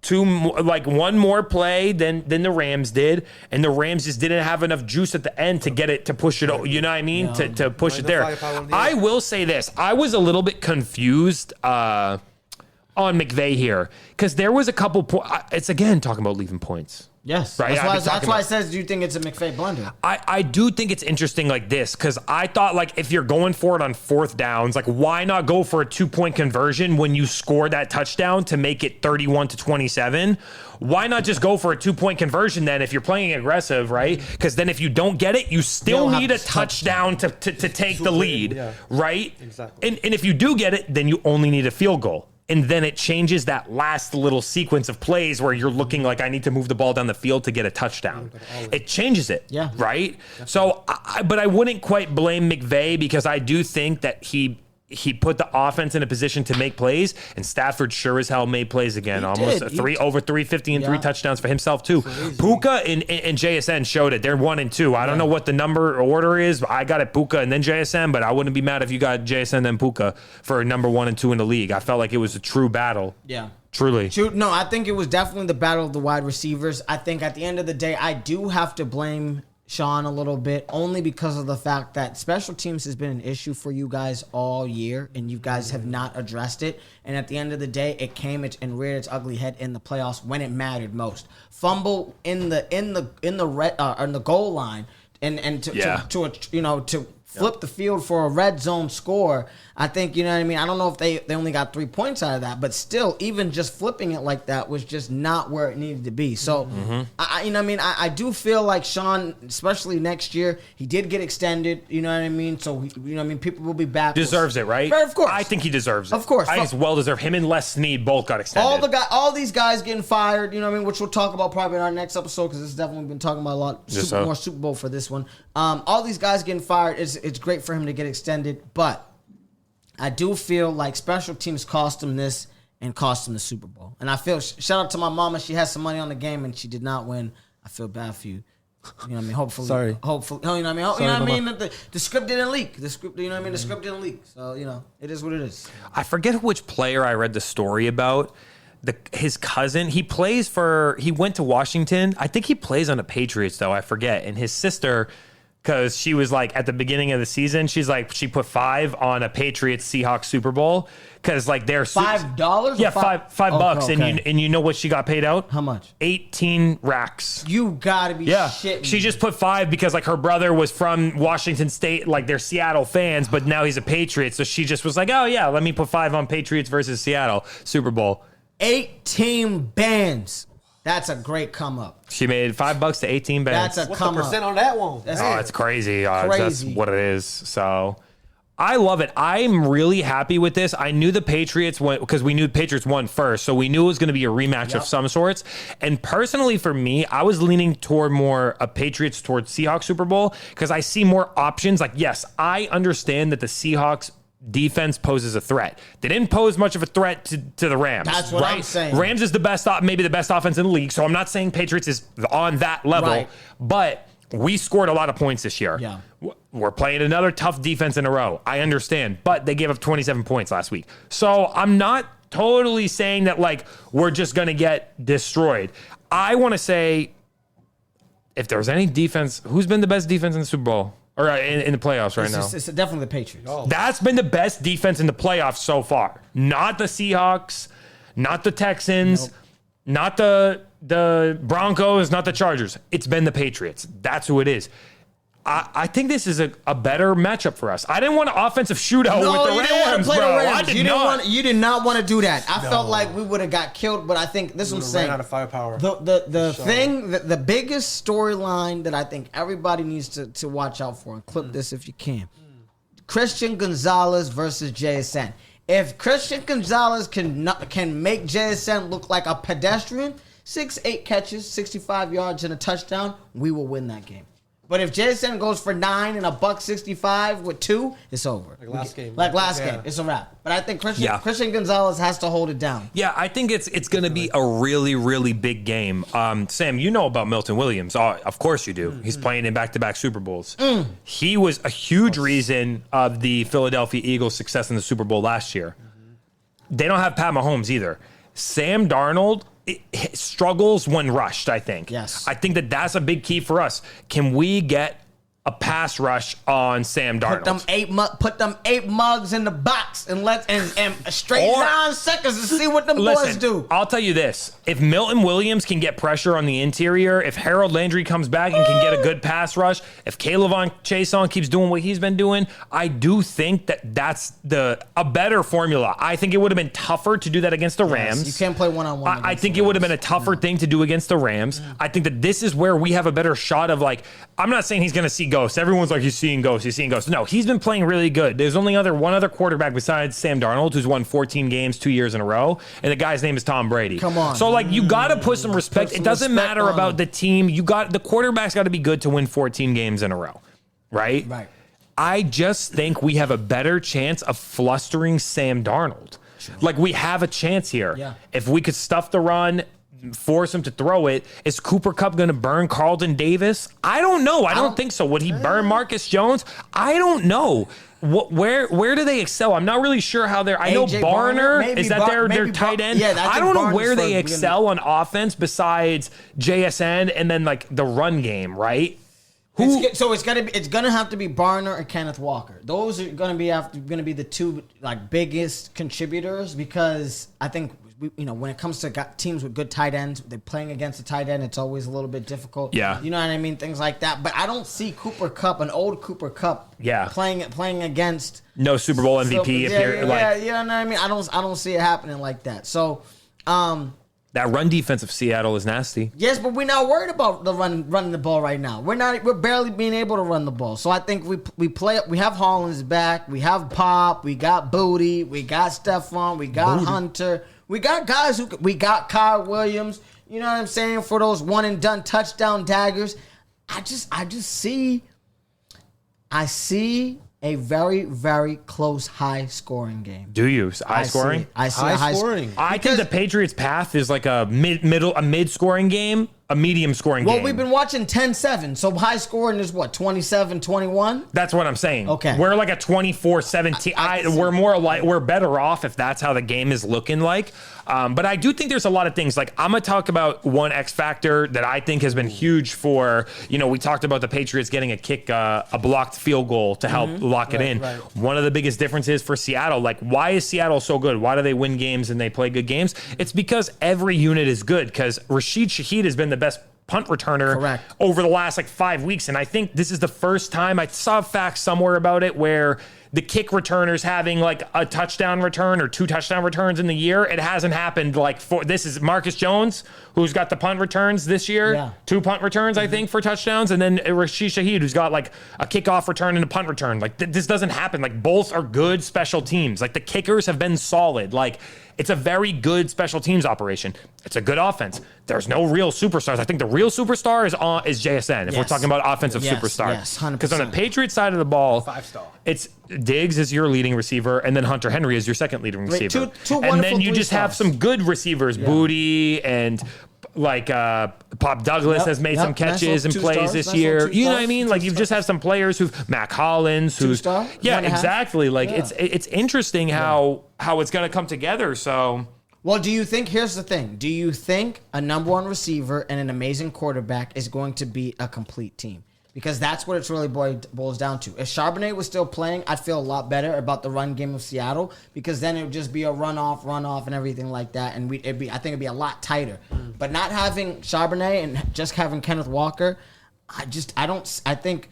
more play than the Rams did, and the Rams just didn't have enough juice at the end to get it, to push it, you know what I mean? Yeah. To push it there. I will say this. I was a little bit confused on McVay here because there was a couple points. It's again talking about leaving points. Yes, right. That's why I says, do you think it's a McVay blunder? I do think it's interesting like this because I thought like if you're going for it on fourth downs, like why not go for a 2-point conversion when you score that touchdown to make it 31-27? Why not just go for a 2-point conversion then if you're playing aggressive, right? Because then if you don't get it, you still need a touchdown to take the lead, right? Exactly. And if you do get it, then you only need a field goal. And then it changes that last little sequence of plays where you're looking like I need to move the ball down the field to get a touchdown. It changes it, right? Definitely. So, but I wouldn't quite blame McVay because I do think that he put the offense in a position to make plays, and Stafford sure as hell made plays again. Over 350 and 3 touchdowns for himself too. Crazy. Puka and JSN showed it. They're 1 and 2. I don't know what the number order is. I got it Puka and then JSN, but I wouldn't be mad if you got JSN then Puka for number 1 and 2 in the league. I felt like it was a true battle. Yeah. Truly. No, I think it was definitely the battle of the wide receivers. I think at the end of the day, I do have to blame Sean a little bit, only because of the fact that special teams has been an issue for you guys all year, and you guys have not addressed it. And at the end of the day, it came and reared its ugly head in the playoffs when it mattered most. Fumble in the goal line, and to flip the field for a red zone score. I think, you know what I mean? I don't know if they only got 3 points out of that, but still, even just flipping it like that was just not where it needed to be. So, I do feel like Sean, especially next year, he did get extended, you know what I mean? So, people will be back. Deserves it, right? Right, of course. I think he deserves it. Of course. I think it's well deserved. Him and Les Snead both got extended. All these guys getting fired, you know what I mean? Which we'll talk about probably in our next episode because this has definitely been talking about a lot. More Super Bowl for this one. All these guys getting fired, it's great for him to get extended, but I do feel like special teams cost him this and cost him the Super Bowl. And I feel, shout out to my mama, she has some money on the game and she did not win. I feel bad for you. You know what I mean? Hopefully. Sorry. Hopefully. You know what I mean? You know what I mean? The script didn't leak. The script didn't leak. So, it is what it is. I forget which player I read the story about. His cousin, he went to Washington. I think he plays on the Patriots, though. I forget. And his sister, because she was like at the beginning of the season, she put $5 on a Patriots Seahawks Super Bowl because like they're $5. Yeah, $5, okay. and you know what she got paid out? How much? 18 racks. You gotta be shitting me. She just put $5 because like her brother was from Washington State, like they're Seattle fans, but now he's a Patriot, so she just was like, oh yeah, let me put $5 on Patriots versus Seattle Super Bowl. 18 bands. That's a great come up. She made $5 to 18 bands. That's a What's come the up. percent on that one? It's crazy. Crazy. That's what it is. So I love it. I'm really happy with this. I knew the Patriots went because we knew the Patriots won first. So we knew it was going to be a rematch of some sorts. And personally for me, I was leaning toward more a Patriots towards Seahawks Super Bowl because I see more options. Like, yes, I understand that the Seahawks defense poses a threat. They didn't pose much of a threat to the Rams. That's what I'm saying. Rams is maybe the best offense in the league. So I'm not saying Patriots is on that level, right. But we scored a lot of points this year. Yeah. We're playing another tough defense in a row. I understand, but they gave up 27 points last week. So I'm not totally saying that like we're just going to get destroyed. I want to say if there's any defense, who's been the best defense in the Super Bowl? Or in the playoffs right now. It's definitely the Patriots. Oh. That's been the best defense in the playoffs so far. Not the Seahawks, not the Texans, not the Broncos, not the Chargers. It's been the Patriots. That's who it is. I think this is a better matchup for us. I didn't want an offensive shootout with the Rams, bro. I did not. You did not want to do that. I felt like we would have got killed, but I think this one's saying ran out of firepower. The biggest storyline that I think everybody needs to watch out for, and clip this if you can. Christian Gonzalez versus JSN. If Christian Gonzalez can make JSN look like a pedestrian, 6-8 catches, 65 yards and a touchdown, we will win that game. But if JSN goes for 9 and $165 with 2, it's over. Like last game. Game. It's a wrap. But I think Christian Gonzalez has to hold it down. Yeah, I think it's going to be a really, really big game. Sam, you know about Milton Williams. Oh, of course you do. Mm-hmm. He's playing in back-to-back Super Bowls. He was a huge reason of the Philadelphia Eagles' success in the Super Bowl last year. Mm-hmm. They don't have Pat Mahomes either. Sam Darnold struggles when rushed, I think. Yes. I think that's a big key for us. Can we get a pass rush on Sam Darnold. Put them 8 mugs in the box and straight 9 seconds to see what them boys do. I'll tell you this. If Milton Williams can get pressure on the interior, if Harold Landry comes back and can get a good pass rush, if Kayvon Chason keeps doing what he's been doing, I do think that's a better formula. I think it would have been tougher to do that against the Rams. You can't play one-on-one. I think it would have been a tougher thing to do against the Rams. I think that this is where we have a better shot of I'm not saying he's going to see ghosts. Everyone's like, he's seeing ghosts. No, he's been playing really good. There's only one other quarterback besides Sam Darnold who's won 14 games 2 years in a row, and the guy's name is Tom Brady. Come on. So you got to put some respect. It doesn't matter about the team. The quarterback's got to be good to win 14 games in a row, right? Right. I just think we have a better chance of flustering Sam Darnold. We have a chance here. Yeah. If we could stuff the run, force him to throw it, is Cooper Kupp going to burn Carlton Davis? I don't know. I don't think so. Would he burn Marcus Jones? I don't know. Where do they excel? I'm not really sure how they're. I know Barner is that their tight end. Yeah, I don't know where they excel on offense besides JSN and then the run game, right? It's gonna have to be Barner and Kenneth Walker. Those are gonna be the two biggest contributors, because I think when it comes to teams with good tight ends, they're playing against a tight end. It's always a little bit difficult. Yeah, you know what I mean, things like that. But I don't see Cooper Kupp, an old Cooper Kupp, playing against no Super Bowl MVP. You know what I mean. I don't see it happening like that. So, that run defense of Seattle is nasty. Yes, but we're not worried about the running the ball right now. We're barely being able to run the ball. So I think we have Hollins back, we have Pop, we got Booty, we got Stephon, we got Hunter, we got guys we got Kyle Williams. You know what I'm saying, for those one and done touchdown daggers. I see a very, very close, high-scoring game. Do you? High-scoring? I see high-scoring. I think the Patriots' path is a mid-scoring game, a medium-scoring game. Well, we've been watching 10-7, so high-scoring is what, 27-21? That's what I'm saying. Okay. We're a 24-17. We're better off if that's how the game is looking like. But I do think there's a lot of things. I'm going to talk about one X factor that I think has been huge for, we talked about the Patriots getting a blocked field goal to help lock it in. Right. One of the biggest differences for Seattle, why is Seattle so good? Why do they win games and they play good games? It's because every unit is good, because Rashid Shaheed has been the best punt returner over the last 5 weeks. And I think this is the first time, I saw a fact somewhere about it, where the kick returners having a touchdown return or 2 touchdown returns in the year. It hasn't happened this is Marcus Jones, who's got the punt returns this year. Yeah. 2 punt returns, I think, for touchdowns. And then Rashid Shaheed, who's got a kickoff return and a punt return. This doesn't happen. Both are good special teams. The kickers have been solid. It's a very good special teams operation. It's a good offense. There's no real superstars. I think the real superstar is JSN, if we're talking about offensive superstar. Yes, 100%. Because on the Patriots side of the ball, 5-star. It's Diggs is your leading receiver, and then Hunter Henry is your second leading receiver. And then you just have some good receivers, Booty and Pop Douglas has made some catches and plays this year. You know what I mean? You've just had some players Mac Hollins, who's exactly. It's interesting how it's going to come together. So, well, here's the thing. Do you think a number one receiver and an amazing quarterback is going to be a complete team? Because that's what it's really boils down to. If Charbonnet was still playing, I'd feel a lot better about the run game of Seattle, because then it would just be a run off, and everything like that, and I think it'd be a lot tighter. But not having Charbonnet and just having Kenneth Walker, I think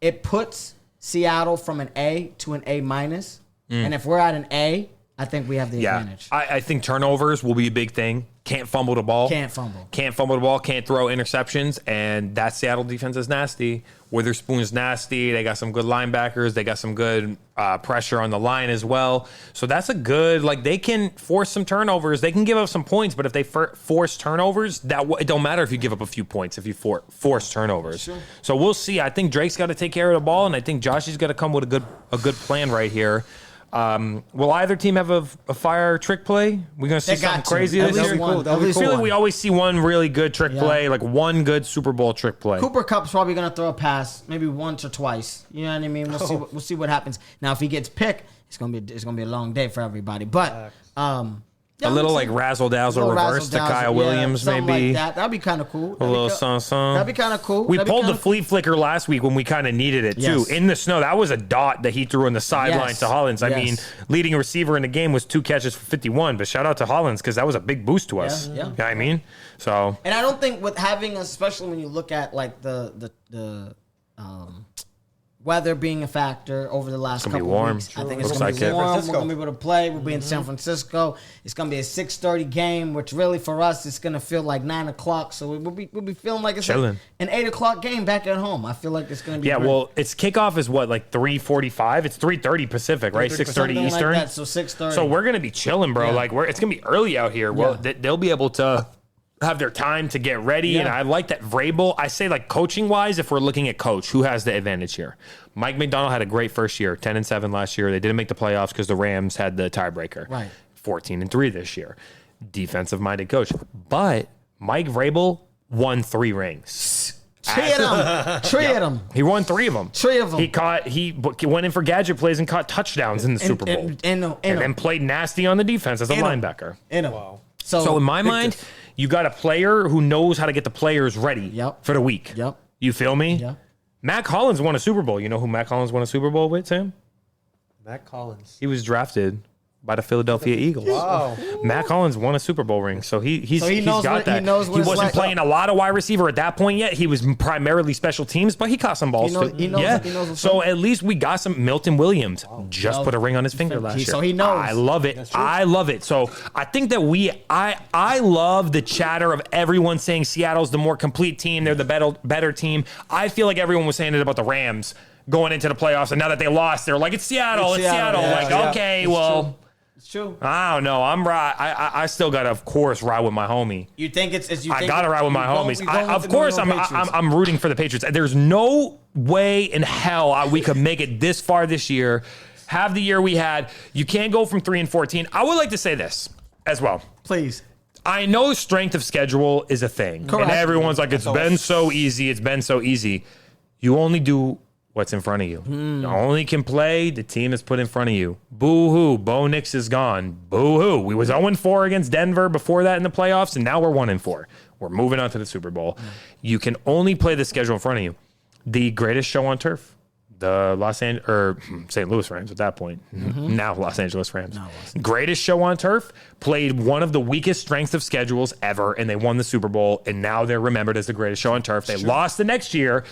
it puts Seattle from an A to an A minus, and if we're at an A, I think we have the advantage. I think turnovers will be a big thing. Can't fumble the ball. Can't throw interceptions, and that Seattle defense is nasty. Witherspoon's nasty. They got some good linebackers. They got some good pressure on the line as well. So that's a good, they can force some turnovers. They can give up some points, but if they force turnovers, it don't matter if you give up a few points if you force turnovers. Sure. So we'll see. I think Drake's got to take care of the ball, and I think Joshy's got to come with a good plan right here. Will either team have a fire trick play? We're going to see something crazy this year? I feel like we always see one really good trick play, one good Super Bowl trick play. Cooper Kupp's probably going to throw a pass, maybe once or twice. You know what I mean? We'll see what happens. Now, if he gets picked, it's going to be a long day for everybody. But A little like razzle-dazzle reverse to Kyle Williams, maybe. Like that. That'd be kind of cool. A little son. That'd be kind of cool. We pulled the flea flicker last week when we kind of needed it, too. In the snow, that was a dot that he threw on the sideline to Hollins. I mean, leading receiver in the game was 2 catches for 51, but shout out to Hollins because that was a big boost to us. Yeah. You know what I mean? So. And I don't think with having, especially when you look at like the weather being a factor over the last couple of weeks. I think it's going to be warm. We're going to be able to play. We'll be in San Francisco. It's going to be a 6:30 game, which really for us, it's going to feel like 9 o'clock. So we'll be feeling like it's an 8 o'clock game back at home. I feel like it's going to be great. Well, its kickoff is what, like 3:45? It's 3:30 Pacific, right? 6:30 Eastern? Like that, so 6:30. So we're going to be chilling, bro. Like it's going to be early out here. Well, they'll be able to have their time to get ready. And I like that Vrabel, I say like coaching wise, if we're looking at coach, who has the advantage here? Mike McDonald had a great first year, 10-7 last year. They didn't make the playoffs because the Rams had the tiebreaker. Right. 14-3 this year. Defensive minded coach. But Mike Vrabel won 3 rings. Three of them. He won 3 of them. 3 of them. He went in for gadget plays and caught touchdowns in the Super Bowl. And then played nasty on the defense as a linebacker. Wow. So in my mind, you got a player who knows how to get the players ready for the week. You feel me? Yeah. Mac Hollins won a Super Bowl. You know who Mac Hollins won a Super Bowl with, Sam? Mac Collins. He was drafted by the Philadelphia Eagles. Wow. Mac Hollins won a Super Bowl ring, so he's got that. He wasn't playing a lot of wide receiver at that point yet. He was primarily special teams, but he caught some balls. He knows so at least we got some. Milton Williams just put a ring on his finger last year. So he knows. I love it. I love it. So I think that I love the chatter of everyone saying Seattle's the more complete team. They're the better team. I feel like everyone was saying it about the Rams going into the playoffs, and now that they lost, they're like, it's Seattle. Yeah, okay, well. It's true. I don't know. I'm right. I still gotta, of course, ride with my homie. You think it's? I gotta ride with my homies. Of course, I'm rooting for the Patriots. There's no way in hell we could make it this far this year. Have the year we had. You can't go from 3-14. I would like to say this as well. Please. I know strength of schedule is a thing, and everyone's like, it's been so easy. It's been so easy. You only do what's in front of you. You only can play the team that's put in front of you. Boo-hoo. Bo Nix is gone. Boo-hoo. We was 0-4 against Denver before that in the playoffs, and now we're 1-4. We're moving on to the Super Bowl. You can only play the schedule in front of you. The greatest show on turf, the St. Louis Rams at that point. Now Los Angeles Rams. Greatest show on turf, played one of the weakest strengths of schedules ever, and they won the Super Bowl, and now they're remembered as the greatest show on turf. They lost the next year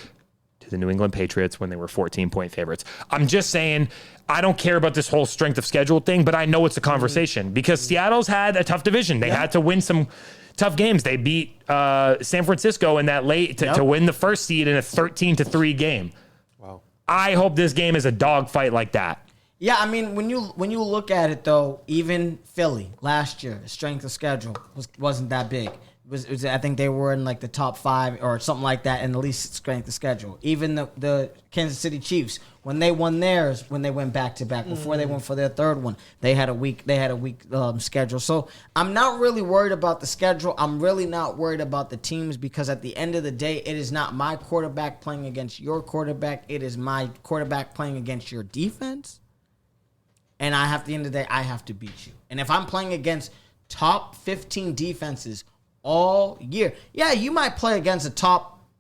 to the New England Patriots when they were 14-point favorites. I'm just saying, I don't care about this whole strength of schedule thing, but I know it's a conversation because Seattle's had a tough division. They had to win some tough games. They beat San Francisco in that late to win the first seed in a 13-3 game. Wow. I hope this game is a dogfight like that. Yeah, I mean, when you look at it though, even Philly last year, strength of schedule wasn't that big. I think they were in like the top 5 or something like that in the least strength of schedule. Even the Kansas City Chiefs, when they won theirs, when they went back to back, before they went for their third one, they had a weak schedule. So I'm not really worried about the schedule. I'm really not worried about the teams because at the end of the day, it is not my quarterback playing against your quarterback. It is my quarterback playing against your defense. And at the end of the day, I have to beat you. And if I'm playing against top 15 defenses all year. Yeah, you might play against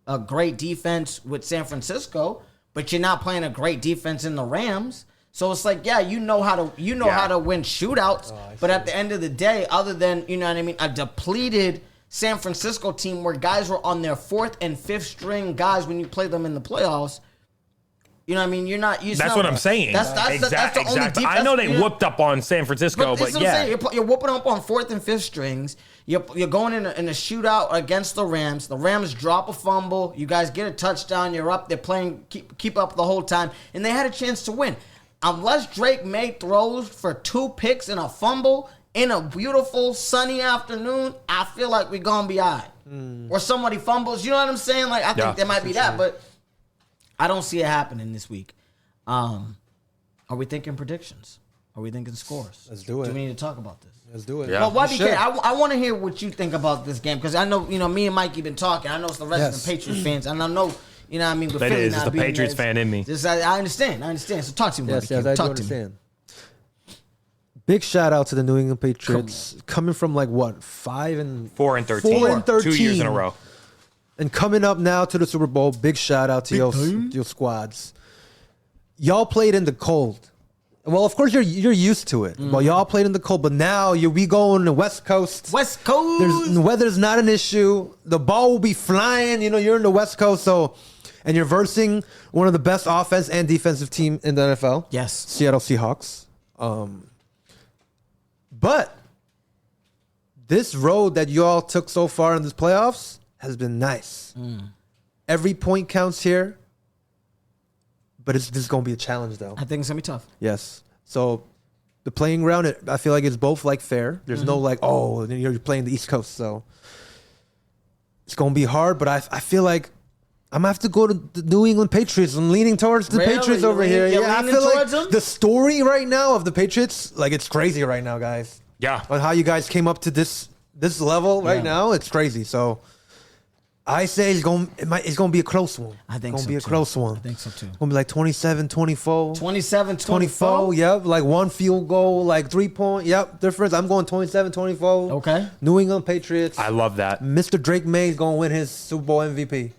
a great defense with San Francisco, but you're not playing a great defense in the Rams. So it's like, yeah, you know how to win shootouts, but at the end of the day, other than, you know what I mean, a depleted San Francisco team where guys were on their 4th and 5th string guys when you play them in the playoffs. You know what I mean? You're not. That's what I'm saying. That's the only defense. I know they whooped up on San Francisco, but yeah. You're whooping up on 4th and 5th strings. You're going in a shootout against the Rams. The Rams drop a fumble. You guys get a touchdown. You're up. They're playing keep up the whole time. And they had a chance to win. Unless Drake May throws for 2 picks and a fumble in a beautiful sunny afternoon, I feel like we're going to be all right. Or somebody fumbles. You know what I'm saying? Like I think there might be that, but I don't see it happening this week. Are we thinking predictions? Are we thinking scores? Let's do it. Do we need to talk about this? Let's do it. Yeah. Well, YBK, I want to hear what you think about this game because I know, me and Mikey been talking. I know it's the rest of the Patriots fans, and I know, what I mean. With that Philly is the Patriots fan in me. I understand. So talk to me, YBK. Yes, I do talk understand. Big shout out to the New England Patriots. Coming from like what? 5 and 4 and 13. 4 and 13. 2 years in a row. And coming up now to the Super Bowl. Big shout out to your squads. Y'all played in the cold. Well, of course you're used to it. Well, y'all played in the cold, but now we go on the West Coast. West Coast. The weather's not an issue. The ball will be flying. You know, you're in the West Coast, and you're versing one of the best offense and defensive team in the NFL. Yes, Seattle Seahawks. But this road that y'all took so far in this playoffs has been nice. Every point counts here. But this is going to be a challenge, though. I think it's going to be tough. Yes. So the playing ground, I feel like it's both like fair. There's no like, oh, you're playing the East Coast. So it's going to be hard. But I feel like I'm going to have to go to the New England Patriots. I'm leaning towards the Patriots over here. Yeah, I feel like the story right now of the Patriots, like it's crazy right now, guys. Yeah. On how you guys came up to this level right now, it's crazy. So I say it's going to be a close one. I think it's so, going to be a close one. I think so, too. It's going to be like 27-24. 27-24? Yep. Like one field goal, like 3 point. Yep. Difference. I'm going 27-24. Okay. New England Patriots. I love that. Mr. Drake May is going to win his Super Bowl MVP.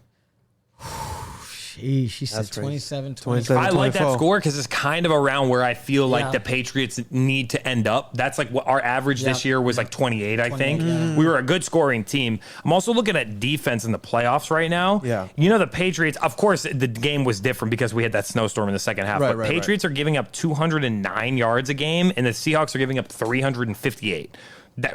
She said 27-24. I like that score because it's kind of around where I feel like the Patriots need to end up. That's like what our average this year was, like 28, I think. We were a good scoring team. I'm also looking at defense in the playoffs right now. Yeah. You know, the Patriots, of course, the game was different because we had that snowstorm in the second half. But Patriots are giving up 209 yards a game, and the Seahawks are giving up 358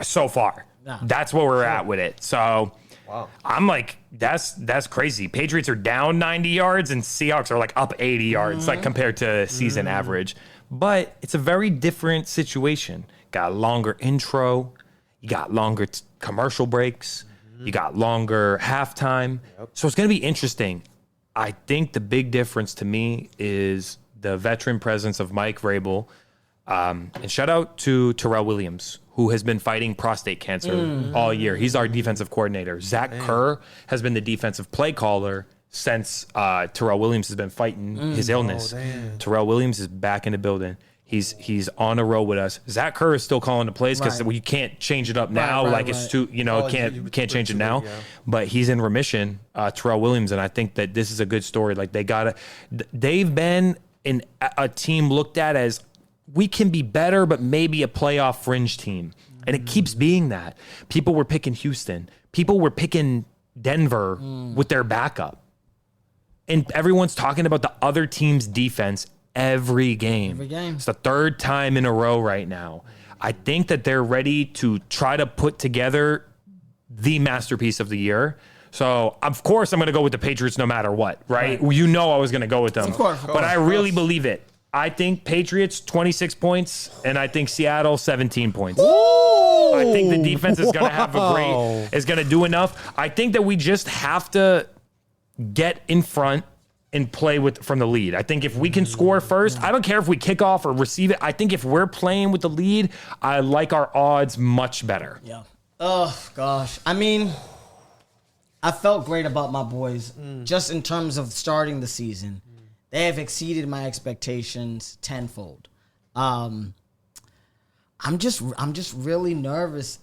so far. Yeah. That's where we're at with it. So Wow. I'm like, that's crazy. Patriots are down 90 yards and Seahawks are like up 80 yards, like compared to season average. But it's a very different situation. Got a longer intro. You got longer commercial breaks. You got longer halftime. So it's going to be interesting. I think the big difference to me is the veteran presence of Mike Vrabel. And shout out to Terrell Williams, who has been fighting prostate cancer all year. He's our defensive coordinator. Zach Kerr has been the defensive play caller since Terrell Williams has been fighting his illness. Terrell Williams is back in the building. He's on a row with us. Zach Kerr is still calling the plays because we can't change it up now. It's too, can't change it now. But he's in remission, Terrell Williams, and I think that this is a good story. Like they've been in a team looked at as, we can be better, but maybe a playoff fringe team. And it keeps being that. People were picking Houston. People were picking Denver with their backup. And everyone's talking about the other team's defense every game. It's the third time in a row right now. I think that they're ready to try to put together the masterpiece of the year. So, of course, I'm going to go with the Patriots no matter what, right? You know I was going to go with them. Of course. But I really believe it. I think Patriots 26 points, and I think Seattle 17 points. Ooh, I think the defense is going to have is going to do enough. I think that we just have to get in front and play from the lead. I think if we can score first, I don't care if we kick off or receive it. I think if we're playing with the lead, I like our odds much better. Yeah. Oh, gosh. I mean, I felt great about my boys just in terms of starting the season. They have exceeded my expectations tenfold. I'm just really nervous.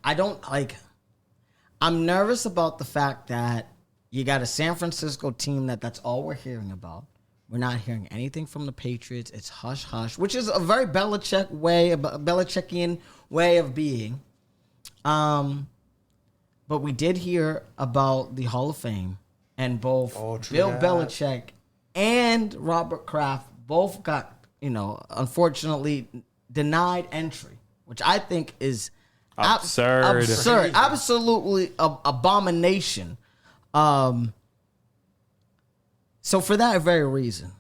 I'm nervous about the fact that you got a San Francisco team that's all we're hearing about. We're not hearing anything from the Patriots. It's hush hush, which is a very Belichickian way of being. But we did hear about the Hall of Fame, and both Bill Belichick and Robert Kraft both got, unfortunately denied entry, which I think is absurd, absolutely abomination. So for that very reason,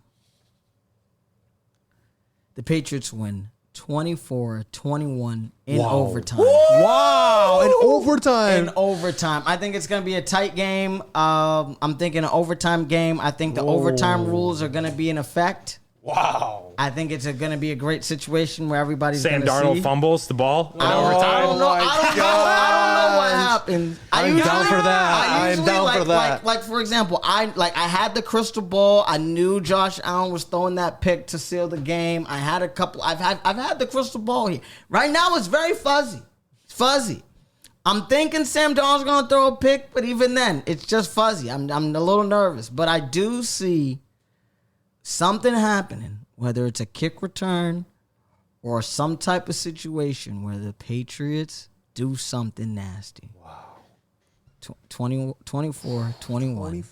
the Patriots win 24-21 in overtime. Wow, in overtime. In overtime. I think it's going to be a tight game. I'm thinking an overtime game. I think the overtime rules are going to be in effect. Wow. I think it's going to be a great situation where everybody's going to see. Sam Darnold fumbles the ball in overtime. I don't know what happens, I'm down for that. I'm down for that. Like for example, I had the crystal ball. I knew Josh Allen was throwing that pick to seal the game. I had a couple. I've had the crystal ball here. Right now, it's very fuzzy. It's fuzzy. I'm thinking Sam Darnold's gonna throw a pick, but even then, it's just fuzzy. I'm a little nervous, but I do see something happening, whether it's a kick return or some type of situation where the Patriots do something nasty. Wow. 24-21.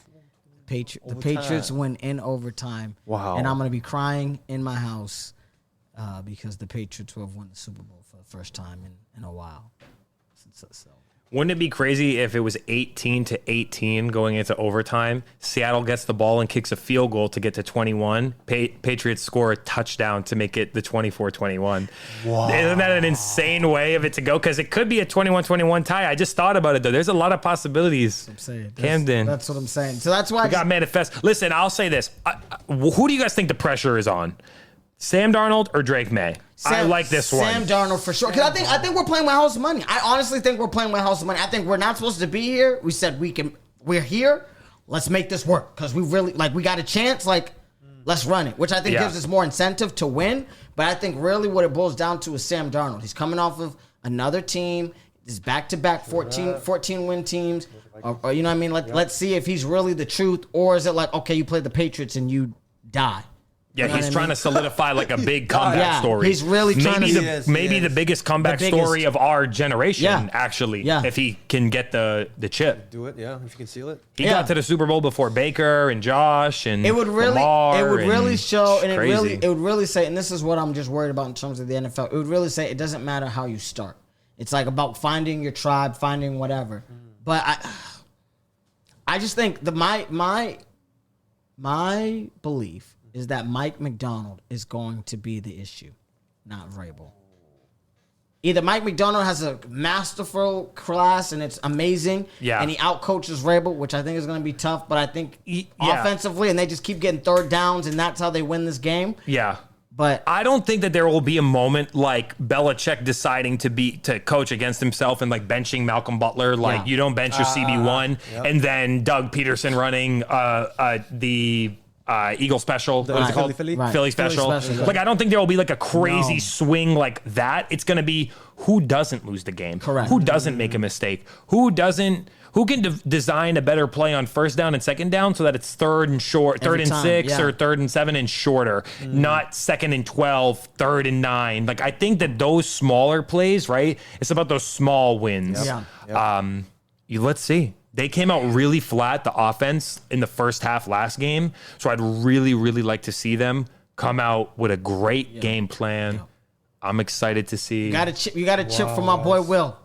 The Patriots win in overtime. Wow. And I'm going to be crying in my house because the Patriots will have won the Super Bowl for the first time in a while. So. Wouldn't it be crazy if it was 18-18 going into overtime? Seattle gets the ball and kicks a field goal to get to 21. Patriots score a touchdown to make it the 24-21. Wow. Isn't that an insane way of it to go? Because it could be a 21-21 tie. I just thought about it, though. There's a lot of possibilities. I'm saying. Camden. That's what I'm saying. So that's why we got manifest. Listen, I'll say this. Who do you guys think the pressure is on? Sam Darnold or Drake May? I like this one. Sam Darnold for sure. Because I think we're playing with house money. I honestly think we're playing with house money. I think we're not supposed to be here. We said we're here. Let's make this work. Because we really, we got a chance. Let's run it. Which I think gives us more incentive to win. But I think really what it boils down to is Sam Darnold. He's coming off of another team. This back-to-back 14 win teams. Or you know what I mean? Let's see if he's really the truth. Or is it okay, you play the Patriots and you die. Yeah, he's trying to solidify a big comeback story. He's really trying maybe the biggest comeback story of our generation, actually. Yeah. If he can get the chip. Do it, if you can seal it. He got to the Super Bowl before Baker and Josh and it would really show, and crazy. it would really say, and this is what I'm just worried about in terms of the NFL. It would really say it doesn't matter how you start. It's about finding your tribe, finding whatever. But I just think my belief is that Mike McDonald is going to be the issue, not Vrabel. Either Mike McDonald has a masterful class and it's amazing, and he outcoaches Vrabel, which I think is going to be tough, but I think offensively, and they just keep getting third downs, and that's how they win this game. Yeah. But I don't think that there will be a moment like Belichick deciding to coach against himself and benching Malcolm Butler. You don't bench your CB1, and then Doug Peterson running the Eagle special. What is it called? Philly special. I don't think there will be a crazy swing like that. It's going to be who doesn't lose the game. Correct. Who doesn't make a mistake. Who can design a better play on first down and second down so that it's third and 6 or 3rd and 7 and shorter, not 2nd and 12, 3rd and 9. I think that those smaller plays, right? It's about those small wins. Let's see. They came out really flat, the offense, in the first half last game. So I'd really, really like to see them come out with a great game plan. I'm excited to see. You got a chip from my boy Will.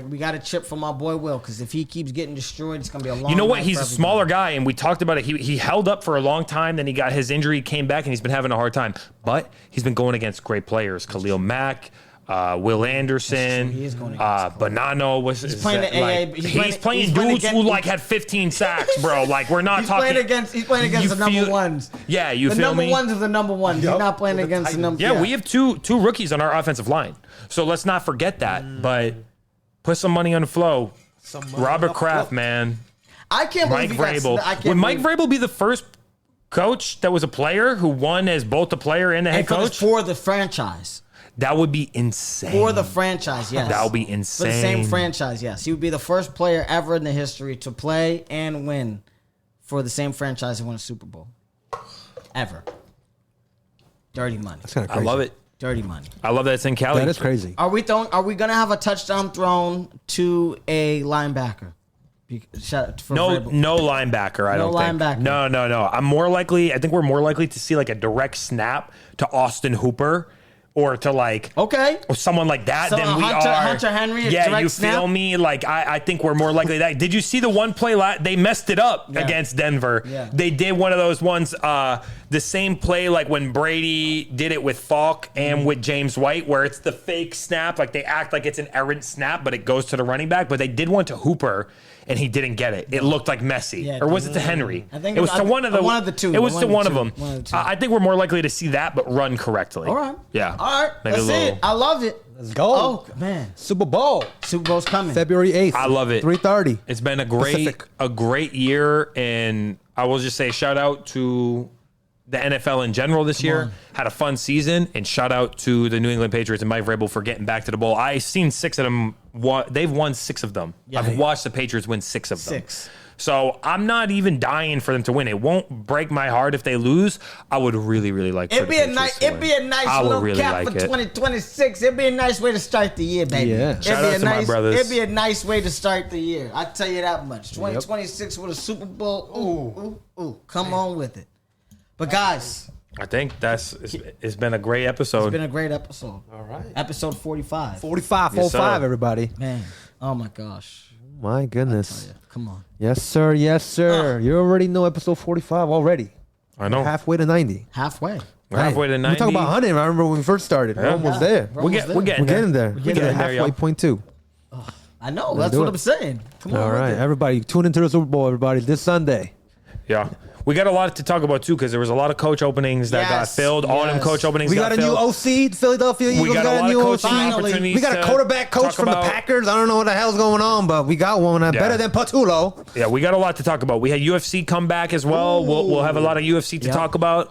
We got a chip from my boy Will, because if he keeps getting destroyed, it's going to be a long You know what? night He's for a smaller guy, and we talked about it. He held up for a long time, then he got his injury, came back, and he's been having a hard time. But he's been going against great players. Khalil Mack, Will Anderson, Bonanno he's playing the AA. He's playing dudes who had 15 sacks, bro. We're not talking. He's playing against the number ones. Yeah, you feel me? The number ones are the number ones. You're not playing against the number. Yeah, we have two rookies on our offensive line, so let's not forget that. But put some money on the flow. Robert Kraft, man. I can't believe Mike Vrabel. Would Mike Vrabel be the first coach that was a player who won as both the player and the head coach for the franchise? That would be insane. For the franchise, yes. That would be insane. For the same franchise, yes. He would be the first player ever in the history to play and win for the same franchise and win a Super Bowl. Ever. Dirty money. That's kind of crazy. I love it. Dirty money. I love that it's in Cali. That is crazy. Are we gonna have a touchdown thrown to a linebacker? No linebacker. I don't think. No. I think we're more likely to see a direct snap to Austin Hooper. Or to or someone like that than we are. Hunter Henry. Yeah, you feel me? I think we're more likely that. Did you see the one play? They messed it up against Denver. Yeah. They did one of those ones. The same play when Brady did it with Falk and with James White, where it's the fake snap. They act like it's an errant snap, but it goes to the running back. But they did one to Hooper, and he didn't get it. It looked like Messi, or was it to Henry? I think it was to one of the two. It was to one of them. I think we're more likely to see that, but run correctly. All right. Yeah. All right. Let's see it. I love it. Let's go. Oh, man. Super Bowl. Super Bowl's coming. February 8th. I love it. 3:30. It's been Pacific. a great year, and I will just say shout out to the NFL in general this year. Had a fun season, and shout out to the New England Patriots and Mike Vrabel for getting back to the bowl. I've seen 6 of them. They've won 6 of them. Yeah. I've watched the Patriots win 6 of them. 6. So I'm not even dying for them to win. It won't break my heart if they lose. I would really, really like. It'd be a nice little really cap like for it. 2026. It'd be a nice way to start the year, baby. Yeah. Shout out to my brothers. It'd be a nice way to start the year. I tell you that much. 2026 with a Super Bowl. Ooh. Come on with it. But guys, I think it's been a great episode. it's been a great episode. All right. Episode 45. 45, Yes, 45, sir. everybody. Man, oh my gosh. My goodness. Come on. Yes, sir. Yes, sir. You already know episode 45 already. I know. Halfway to 90. Halfway. We're halfway to 90. We talk about 100. I remember when we first started. We're almost there. We're getting Getting there. We're getting there, halfway yo. point 2. I know. Let's That's do what it. I'm saying. Come on. All with right, it. everybody, tune into the Super Bowl, everybody, this Sunday. Yeah. We got a lot to talk about, too, because there was a lot of coach openings that got Yes, filled. All them yes. coach openings We got got a new filled. OC, Philadelphia Eagles We got a got lot a new of OC. coaching opportunities. We got a to quarterback coach talk from the about. Packers. I don't know what the hell's going on, but we got one better than Patulo. Yeah, we got a lot to talk about. We had UFC come back as well. We'll have a lot of UFC to talk about.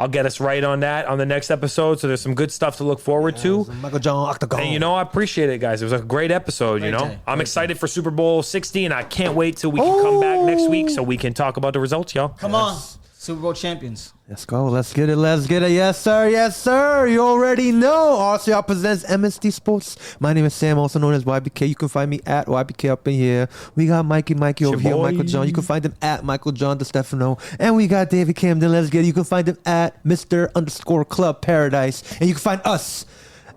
I'll get us right on that on the next episode. So there's some good stuff to look forward to. Michael John Octagon. And I appreciate it, guys. It was a great episode. I'm excited for Super Bowl 60, and I can't wait till we can come back next week so we can talk about the results, y'all. Come on. Super Bowl champions. Let's go. Let's get it. Let's get it. Yes, sir. Yes, sir. You already know. RCR Presents MSD Sports. My name is Sam, also known as YBK. You can find me at YBK up in here. We got Mikey over here, boy. Michael John. You can find him at Michael John DeStefano. And we got David Camden. Let's get it. You can find him at Mr. _Club Paradise. And you can find us,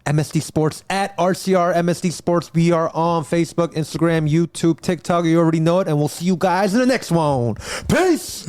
MSD Sports, at RCR MSD Sports. We are on Facebook, Instagram, YouTube, TikTok. You already know it. And we'll see you guys in the next one. Peace.